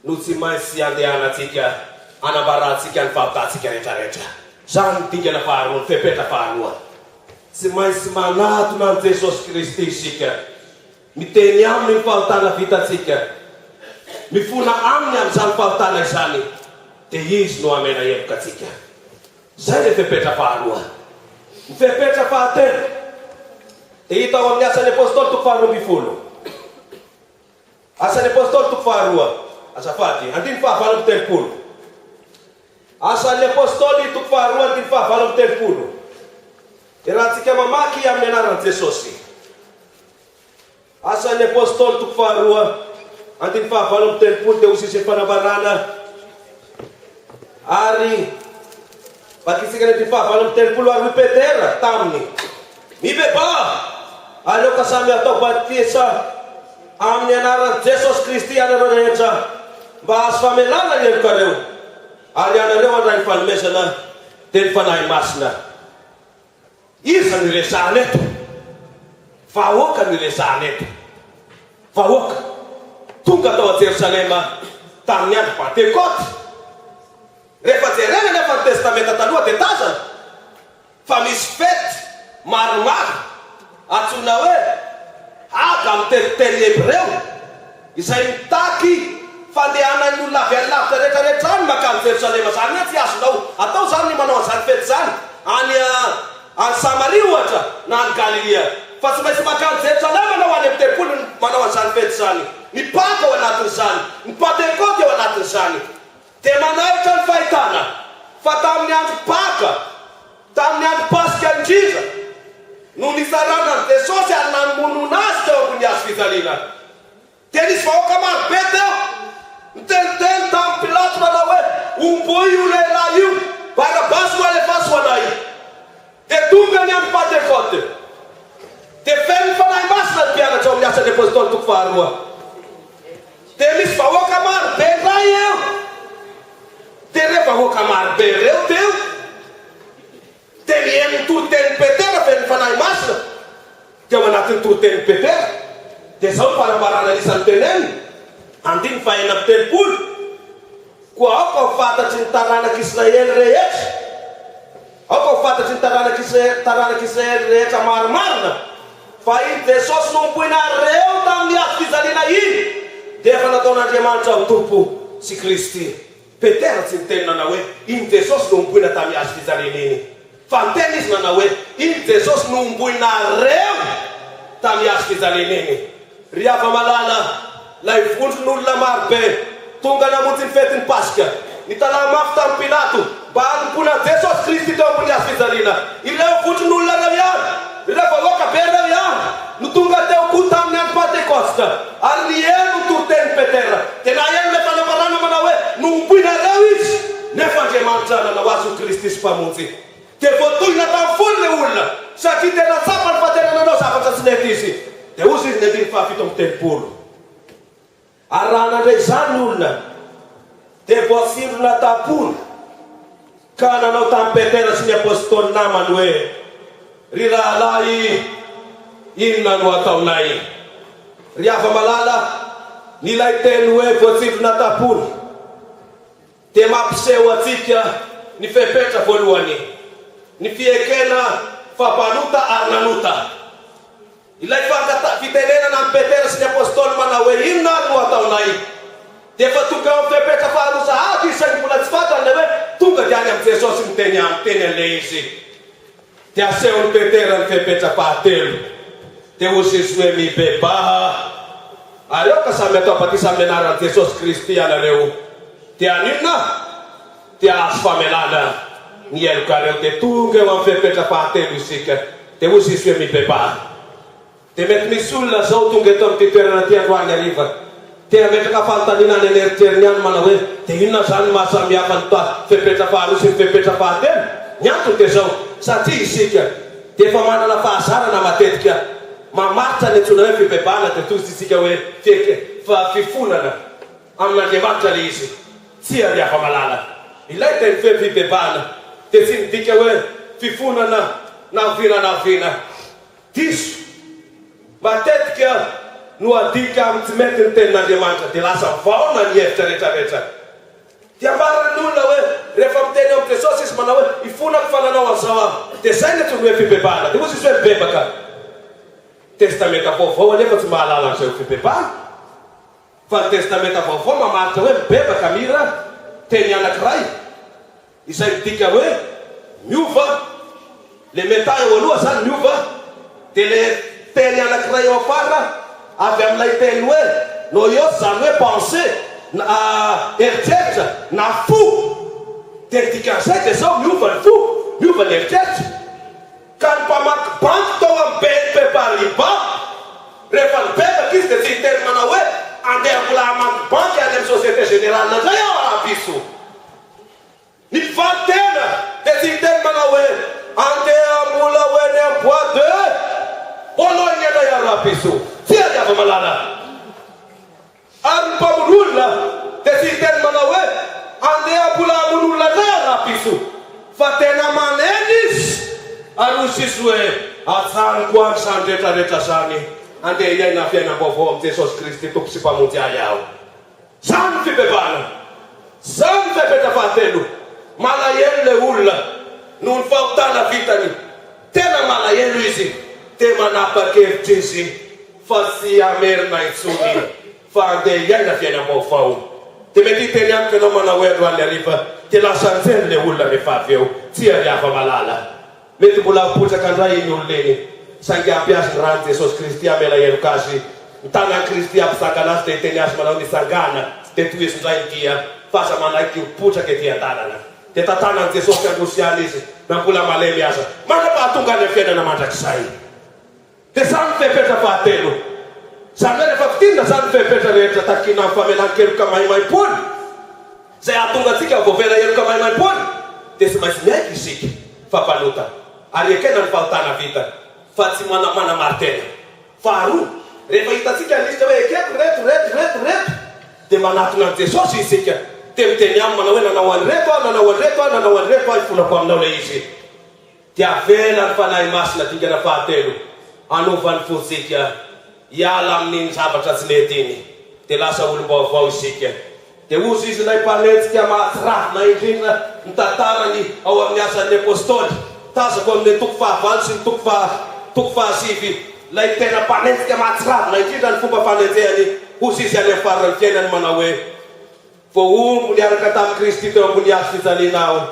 no tsy maintsy andehanantsika anambarantsika ny fahavitantsika rehetrarehetra. Zany dingana faharoa, fepetra faharoa. Tsy maintsy manatona an Jesosy Kristy isika. Miteny aminy ny fahotana vitantsika. Mifona aminy amin'izany fahotana izany. Dia izy no amena heloka atsika. Zay le fepetra faharoa. Ny fepetra fahatelo dia hita ao amin'ny asan'ny apôstôly toko 2:20. Asan'ny apôstôly toko 2. Azafady, 7:30. Asan'ny apôstôly toko 2, 7:30. Dia raha tsika mamaky amin'ny anaran'i Jesosy. Asan'ny apôstôly toko 2, 7:30 dia hosy isin'ny fanambarana. Ary bakitsika ny 7:30 ary Petera taminy. Mibeba! Aleo ka samy atao batisa amin'ny anaran'i Jesosy Kristy anareo rehetra mba azo famelana ny helokareo. Ary anareo andray ny fanomezana dia ny fanahy masina. Iza ny resahana eto? Vahoaka ny resahana eto. Vahoaka tonga tao a Jerosalema tamin'ny andro Pentekoty. Rehefa jerena nefa ny testamenta taloha dia tazana fa misy fety maromaro antsoina hoe aga amin'ny teritely Hebreo izay mitaky fandehanan'ny olona avy any lavitra rehetrarehetra any makany Jerosalema. Zany hoe tsy azonao atao zany ny manao an'izany fety zany any Samaria ohatra na any Galilea. Fa tsy maintsy makany Jerosalema anao any amin'ny tempolo manao an'izany fety zany. Ny Paka ao anatin'izany, ny Pentekoty ao anatin'izany. Dia manaritra ny fahitana fa tamin'ny andro Paka, tamin'ny andro Pasika indrindra no nisarana ny Jesosy ary namonona azy teo ambony hazo fijaliana. Dia nisy vahoaka maro be teo niteniteny tamin'ny Pilato manao hoe omboy io lehilahy io, Barabasy ho alefasy ho anay. Dia tonga ny andro Pentekoty dia feno ny fanahy masina ny mpianatra ao amin'ny asan'ny apôstôly toko 2. Dia misy vahoaka maro be ray eo. Dia re vahoaka maro be reo teo dia mihaino ny toroteny Petera feno ny fanahy masina. Dia ao anatin'ny toroteny Petera dia zao ny fanambarana anisan'ny teneny 9:30. Koa ao ka ho fantatry ny taranak'Israely rehetra. Ao ka ho fantatry ny taranak'Israely rehetra maromarona fa iny Jesosy nompoina reo tamin'ny hazo fijaliana iny dia efa nataon'Andriamanitra ho tompo sy Kristy. Petera tsy niteny nanao hoe iny Jesosy nompoina tamin'ny hazo fijaliana iny, fa niteny izy nanao hoe iny Jesosy nompoina reo tamin'ny hazo fijaliana iny. Ry hava malala, lay vondron'olona maro be tonga namonjy ny fetin'ny Pasika nitalana mafy tamin'ny Pilato mba hanompona Jesosy Kristy teo ambony hazo fijaliana. Ireo vondron'olona reo ihany, ireo vahoaka be reo ihany no tonga teo koa tamin'ny andro Pentekosta ary nihaino ny toroteny Petera. Dia nahaino le fanambarana manao hoe nompoina reo izy nefa Andriamanitra nanao azy ho Kristy sy mpamonjy. Dia voatohina tamin'ny folo le olona satria tena tsapany fa tena nanao zavatra tsy nety izy. Dia ozy izy ny 7:30. Ary raha nandray izany olona dia voasindrona tampony ka nanao tamin'ny Petera sy ny apôstôly namany hoe ry rahalahy inona no ataonay ry ava malala nilay teny hoe voatsindrona tapony dia mampiseho atsika ny fepetra voalohany ny fiekena fampanota ary nanota ilay fitenenana amin'ny Petera sy ny apôstôly manao hoe inona no ataonay dia efa tonga amin'ny fepetra faharosa aby isany mbola tsy fantany hoe tonga dia any amin'ny Jesosy miteny an'ilay izy dia asehony Petera ny fepetra fahatelo dia hozy izy hoe mibebaha ary eo ka samy atao batisa amin'ny anaran'i Jesosy Kristy ianareo dia aninona dia azo famelana ny elokareo dia tonga eo amin'ny fepetra fahatelo isika dia hozy izy hoe mibebaha dia mety misy olona zao tonga eto amin'ny toerana ty androany hariva dia metraka fanontaniana ny eritreritany any manao hoe dia inona zany mahasamihafa ny fepetra faharoa sy ny fepetra fahatelo ny antony dia zao satria isika dia efa manana fahazarana matetika mamaritra ny antsona hoe fibebahana dia tozy isika hoe fifonana amin'Andriamanitra le izy tsy ary hafa malala ilay teny fe fibebahana dia tsy midika hoe fifonana navinanavina diso matetika no adika amin'ny tsy mety ny tenin'Andriamanitra dia lasa vaona ny hevitra rehetrarehetra dia ambaran'olona hoe rehefa miteny eo amin'ny Jesosy izy manao hoe ifonako fananao an'izao aho dia zay ny antony hoe fibebahana dia ozy izy hoe mibebaka testamenta vaovao anefa tsy mahalala an'izay fibebahana fa ny testamenta vaovao mamaritra hoe mibebaka mira teny anankiray izay midika hoe miova le meta eo aloha zany miova dia le teny anankiray eo afara avy amin'ilay teny hoe noyos zany hoe pensé na eritreritra na fo dia dikan'izay dia zao miova ny fo miova ny eritreritra ka ny mpamaky banky tao amin'ny BNP Paribas rehefa nibebaka izy dia tsy hiteny manao hoe andeha mbola hamaky banky any amin'ny Société Générale zay aho arapiso ny mpivaly tena dia tsy hiteny manao hoe andeha mbola hoeny amin'ny bois de Pologne anay arapiso tsy adiava malala ary ny mpamon'olona dia tsy hiteny manao hoe andeha mbola hamon'olona zay arapiso fa tena maneny izy ary hozy izy hoe atsaniko any zany rehetrarehetra zany andeha iaina fiainam-baovao amin'ny Jesosy Kristy tompo sy mpamonjy ahy aho zany ny fibebahana zany ny fepetra fahatelo malahelo le olona noho ny fahotana vitany tena malahelo izy dia manapa-kevitra izy fa tsy amerina intsony fa andeha iaina fiainam-baovao dia mety hiteny amiko ianao manao hoe androany hariva dia lasa anjeny le olona rehefa avy eo tsy ary hafa malala mety mbola mipotraka andray iny oloneny saingy ampiazy ny rany Jesosy Kristy amela heloka azy mitanany Kristy ampisangana azy dia hiteny azy manao nisangana dia toy izy ndray dia fa aza manaiky mipotraka ety an-tanana dia tantanany Jesosy androsiany izy na mbola malemy aza manam-pahatonga any amin'ny fiainana mandrakizay dia zany fepetra fahatelo zany hoe rehefa fitinina zany fepetra rehetra takina amin'ny famelan-keloka maimaim-pony zay ahatonga atsika voavela heloka maimaim-pony dia tsy maintsy miaiky isika fampanota ary ekena ny fahotana vita fa tsy manamartena faharoa rehefa hitatsika lista hoe ekeko reto dia manatona an' Jesosy isika dia miteny aminy manao hoe nanao any reto nanao any reto ifonako aminao le izy dia avela ny fanahy masina dingana fahatelo anaovany fosika hiala amin'iny zavatra tsy mety iny dia lasa olom-baovao isika dia ozy izy ilay mpanetsika mahatsirafina indrindra ny tantarany ao amin'ny asan'ny apôstôly tazako amin'ny toko fahavalo sy ny toko fahasivy lay tena mpanetsika mahatsiravina indrindra ny fomba fanenjehany ozy izy any amin'ny farany fiainany manao hoe voaombo niaraka tamin'ny Kristy teo ambony hazo fijalianao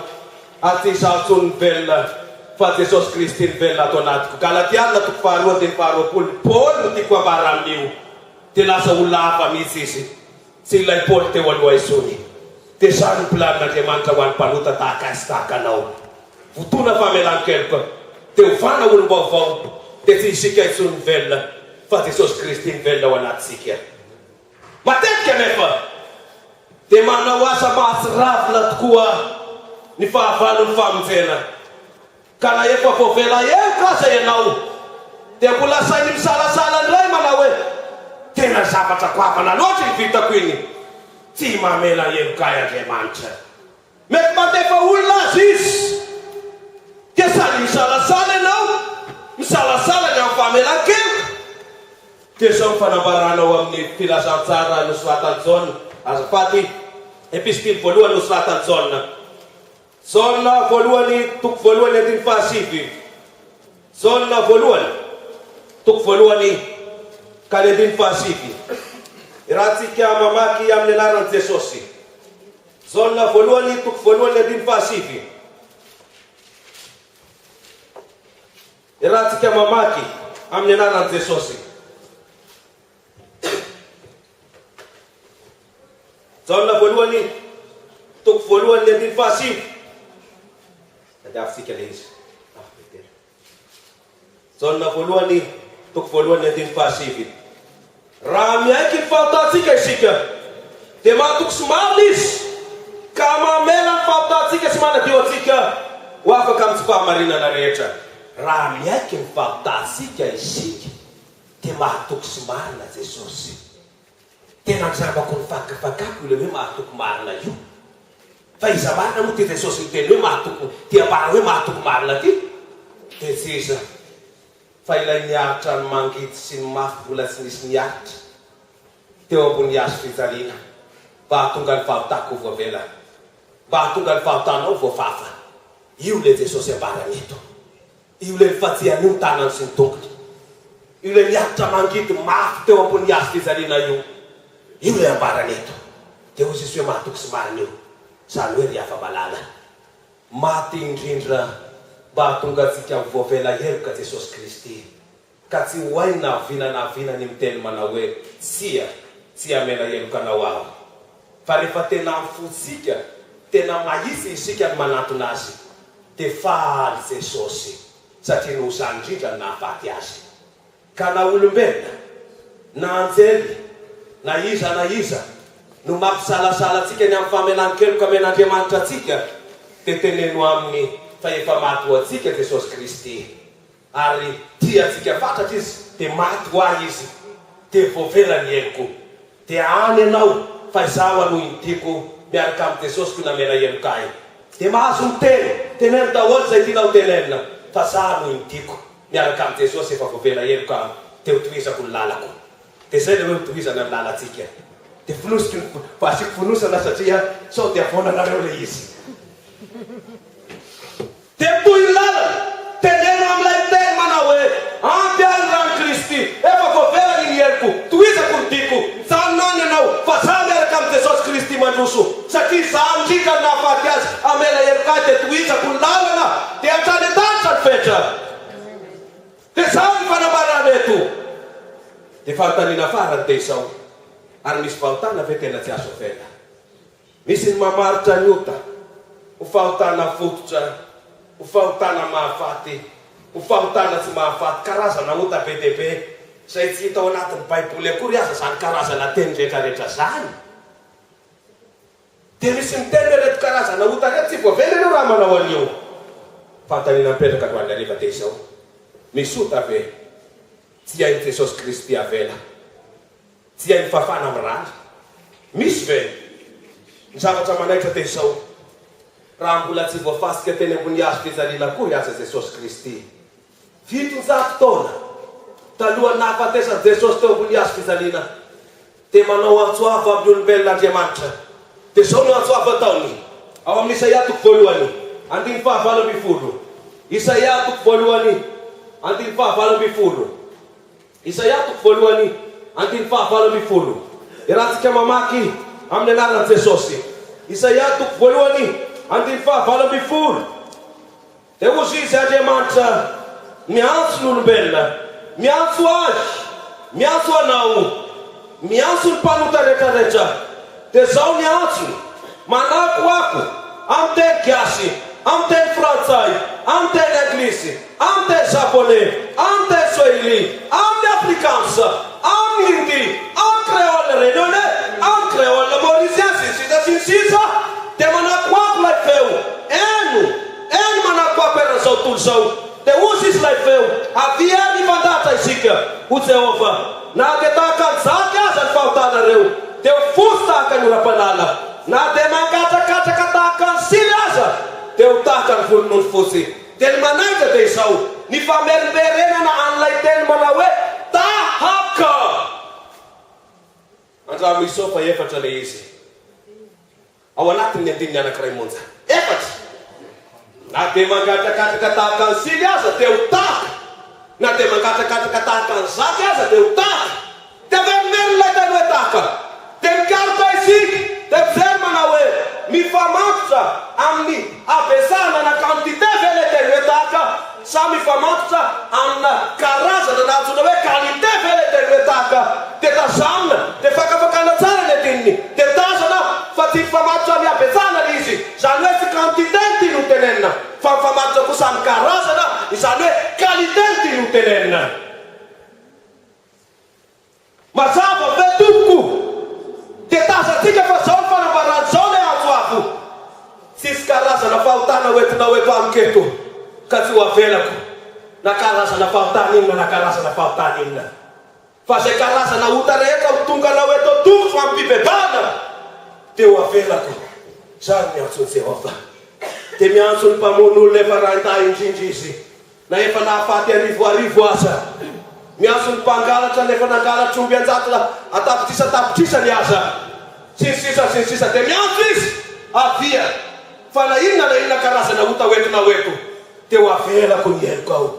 aty izaho tsony ny velona fa Jesosy Kristy ny velona ato anatiko Galatiana toko faharoa dia ny faharoapolo Paoly no tiako ambara amin'io dia lasa olona hafa mihitsy izy tsy ilay Paoly teo aloha isony dia zany ny planin'Andriamanitra ho an'ny mpanota tahaka azy tahaka anao votona famelan-keloka dia hovana olom-baovao dia tsy isika isony ny velona fa Jesosy Kristy ny velona ao anatisika matetika nefa dia manao asa mahatsiravina tokoa ny fahavalon'ny famonjena ka na efa voavela eo kaza ianao dia mbola sainy misalasala ndray manao hoe tena zavatra koavana loatra ny vitako iny tsy mamela heloka Andriamanitra Mety mandefa olona azy izy. Dia sady misalasala ianao. Misalasala ny amin'ny famelan-keloka. Dia zao mifanambaranao amin'ny filazantsara nosoratany Jaune. Azafady, epistily voalohany nosoratany Jaune. Jaune voalohany, toko voalohany andiny fahasivy. Jaune voalohany, toko voalohany ka ny andiny fahasivy. Raha tsika mamaky amin'ny anaran'i Jesosy. Jaune voalohany, toko voalohany andiny fahasivy. Raha tsika mamaky amin'ny anaran'i Jesosy. Jaune voalohany, toko voalohany andiny fahasivy. Tadiavintsika le izy. Jaune voalohany, toko voalohany andiny fahasivy. Raha miaiky ny fahatantsika isika, dia mahatoky somary izy, ka mamela ny fahatantsika sy manadio antsika ho afaka amin'ny tsy fahamarinana rehetra. Raha miaiky ny fahatantsika isika, dia mahatoky sy marina Jesosy. Tena nizabako ny fakafakako ilay hoe mahatoky marina io. Fa iza marina moa ty Jesosy miteny hoe mahatoky, ty ambara hoe mahatoky marina ty. Dia tsisa, fa ilay niaritra ny mangity sy ny mafy mbola tsy nisy niaritra teo ambony hazo fijaliana, mba hahatonga ny fahotako ho voavela, mba hahatonga ny fahotanao voafafa. Io le Jesosy ambarany eto. Io le nifatsiany io ny tanany sy ny tongony. Io le niaritra mangity mafy teo ambony hazo fijaliana io. Io le ambarany eto. Dia hoy Jesosy hoe mahatoky sy marina io. Zany hoe ry afa-malala. Maty indrindra mba hahatonga antsika voavela heloka Jesosy Kristy. Ka tsy hoay na vina ny miteny manao hoe tsy amena heloka anao aho. Fa rehefa tena mifotsika, tena mahisy isika ny manantona azy, dia faly Jesosy satria no zany indrindra ny nahafaty azy. Ka na olombelona, na anjely, na iza no mampisalasala atsika ny amin'ny famelan-keloka amen'Andriamanitra atsika, dia teneno amin'ny fa efa maty ho atsika Jesosy Kristy. Ary tia atsika fatratra izy, dia maty ho ahy izy, dia voavela ny heloko. Dia any ianao fa izaho anoho intiako miaraka amin'ny Jesosy ko namena heloka ahy. Dia mahazo miteny, teneno daholo izay tianao tenenina, fa izaho anoho intiako miaraka amin'ny Jesosy efa voavela heloka teo tohizako ny lalako. Dia zay le hoe tohizana ny lalantsika. Dia finosiko asiko finosana satria sao dia avonanareo le izy. Dia toy ny lalana, teneno amin'ilay teny manao hoe ampy any rano Kristy, efa voavela ny heloko, tohizako ny tiako, zanonany ianao, fa izaho miaraka amin'ny Jesosy Kristy mandroso, satria izaho indrindra ny nahafaty azy amela heloka ahy, dia tohizako ny lalana, dia hatrany an-danitra ny fetra. Dia izao ny fanambarana eto. Dia fanontaniana farany dia izao, ary misy fahotana ve tena tsy azo avela. Misy ny mamaritra ny ota, ho fahotana fototra, ho fahotana mahafaty, ho fahotana tsy mahafaty, karazana ota be dia be, izay tsy hita ao anatin'ny Baiboly akory aza zany karazana teny rehetrarehetra zany. Dia misy miteny reto karazana ota reto tsy voavela ianao raha manao an'io. Fanontaniana mipetraka ho an'ny ariva dia izao, misy ota ve tsy hain'i Jesosy Kristy avela, tsy hain'ny fafana amin'ny rano? Misy ve? Ny zavatra manaitra dia izao, raha mbola tsy voafasika teny ambony hazo fijaliana akory aza Jesosy Kristy. 700 taona talohan'ny nahafatesan'i Jesosy teo ambony hazo fijaliana, dia manao antsoava amin'ny olombelon'Andriamanitra. Dia izao no antsoava ataony ao amin'ny Isaia toko voalohany, andiny fahavalo amby folo. Isaia toko voalohany, andiny fahavalo amby folo. Isaia toko voalohany, andiny fahavalo amby folo. Irahantsika mamaky amin'ny anaran'i Jesosy. Isaia toko voalohany, andiny fahavalo amby folo. Dia hozy izy Andriamanitra miantso n'olombelona, miantso azy, miantso anao, miantso ny mpanota rehetrarehetra. Dia zao ny antsony, manako ako amin'ny teny gasy, amin'ny teny frantsay, amin'ny teny anglisy, amin'ny teny japonais, amin'ny teny swahili, amin'ny afrikansa, amin'ny hindi, amin'ny créole réunionnais, amin'ny créole mauritiens, sisa. Dia manako ako lay feo, eno manako ako eran'izao tontolo zao. Dia hozy izy lay feo, avia ny mandatra isika ho Jehova, na dia tahaka an'izany aza ny fahotanareo, dia ho fosy tahaka ny ora-panala, na dia mangatrakatraka tahaka kansily aza dia ho tahaka ny volonao ny fosy dia ny manaja dia izao ny famerimberenana an'ilay teny manao hoe tahaka andramo isao fa efatra le izy ao anatin'ny andininy anankiray monja efatra na dia mangatrakatraka tahaka ny sily aza dia ho tahaka na dia mangatrakatraka tahaka ny zaky aza dia ho tahaka dia verimerilay teny hoe tahaka dia mikaroka isika dia mijery manao hoe mifamatotra amin'ny abesana na quantité vele teny hoe tahaka sa mifamatotra amina karazana na antsoina hoe qualité vele teny hoe tahaka dia tazamina dia fakafakana tsara ny adininy dia tazana fa tsy mifamatotra amin'ny abesana le izy zany hoe tsy quantité ny tiany ho tenenina fa mifamatotra kosa amin'ny karazana izany hoe qualité ny tiany ho tenenina mazava ve tompoko dia tazatsika fa zao ny fanambarany zao le azoavo tsisy karazana fahotana hoentina hoeto amiketo ka tsy ho avelako na karazana fahotana inona na karazana fahotana inona fa zay karazana ota rehetra ho tonga na hoeto tongo fa mipibebana dia ho avelako zany miantsony Jehova dia miantsony mpamon'olona efa rahan-tahy indrindra izy na efa nahafaty arivo aza miantsony mpangalatra nefa nangalatra omby anjatona atapitrisa ny aza sinsisa dia miantso izy avia fa na inona karazana ota hoeto na hoeto dia ho avelako ny heliko ao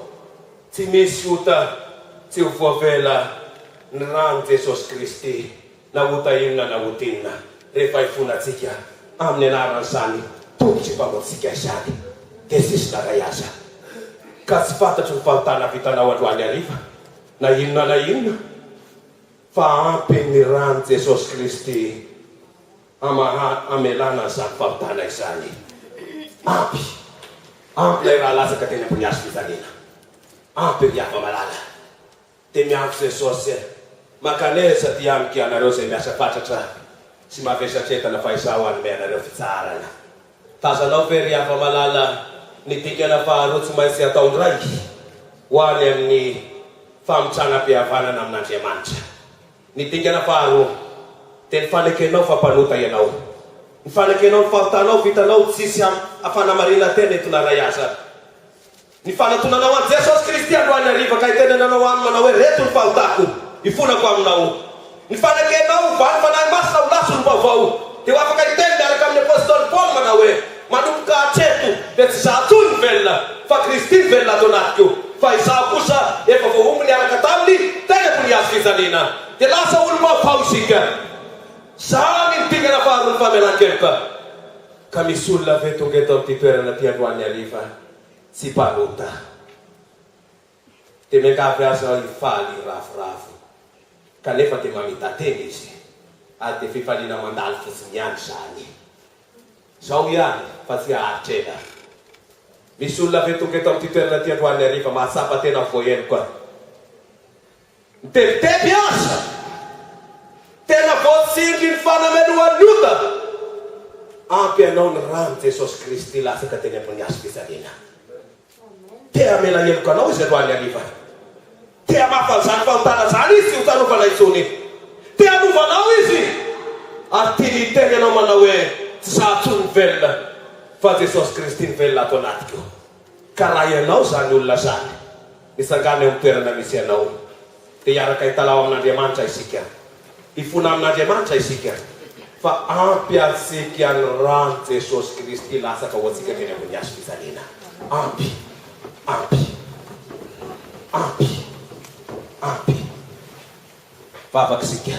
tsy misy ota tsy ho voavela ny rano Jesosy Kristy na ota inona na ota inona rehefa ifonatsika amin'ny anaran'izany tokotry mpamotsika izany dia sisy naray aza ka tsy fantatro ny fahotana vitanao androany hariva na inona fa ampy ny rano Jesosy Kristy amelana izany fahotana izany ampy lay raha latsaka teny ampiniazo fizanina ampy ny ava malala dia miampy Jesosy makaneza dia amika anareo zay miasa fatratra sy mavesatretana fa izao anome anareo fitsarana tazanao ve ry ava malala ny dikana faharoa tsy maintsy ataondray ho any amin'ny famitranam-pihavanana amin'Andriamanitra ny dikana faharoa dia ny fanekenao fa mpanota ianao ny fanekenao ny fahotanao vitanao tsisy afanamarina tena etonaray aza ny fanatonanao an Jesosy Kristy androany hariva ka itenenanao aminy manao hoe reto ny fahotako ifonako aminao ny fanekenao vany fanahy masina ho laso ny vaovao dia ho afaka iteny miaraka amin'ny apôstôly Paoly manao hoe manomboka hatreto dia tsy za tony ny velona fa Kristy ny velona ato anatiko fa izaho kosa efa voaomby niaraka taminy tenako niazo fizanina dia lasa olo vaovao isika zany ny tingana faharoa ny famelan-keloka ka misy olona ve tonga eto amin'ity toerana ty androany hariva tsy mpanota dia miangavy aza ifaly ravoravo kanefa dia mamita teny izy ary dia fifaliana mandalo fotsiny ihany zany zao ihany fa tsy aharitrena misy olona ve tonga eto amin'ity toerana ty androany hariva mahatsapa tena voaelo koa mitebiteby aza tena voatsindry ny fanamelohan'ny ota ampy anao ny rano Jesosy Kristy lasaka teny ampiniazo fizanina tea amela heloka anao izy androany hariva tea mafan'izany fahotana zany izy tsy ho tanovana itsony tea anovanao izy ary tiany teny anao manao hoe tsy zahatsony velona fa Jesosy Kristy ny velona ato anatiko ka raha ianao zany olona zany nisangany eo toerana misy ianao dia hiaraka hitalao amin'Andriamanitra isika ifona amin'Andriamanitra isika fa ampy atsika ny rano Jesosy Kristy lasaka ho atsika teny ampiniazo fizanina ampy vavaky sika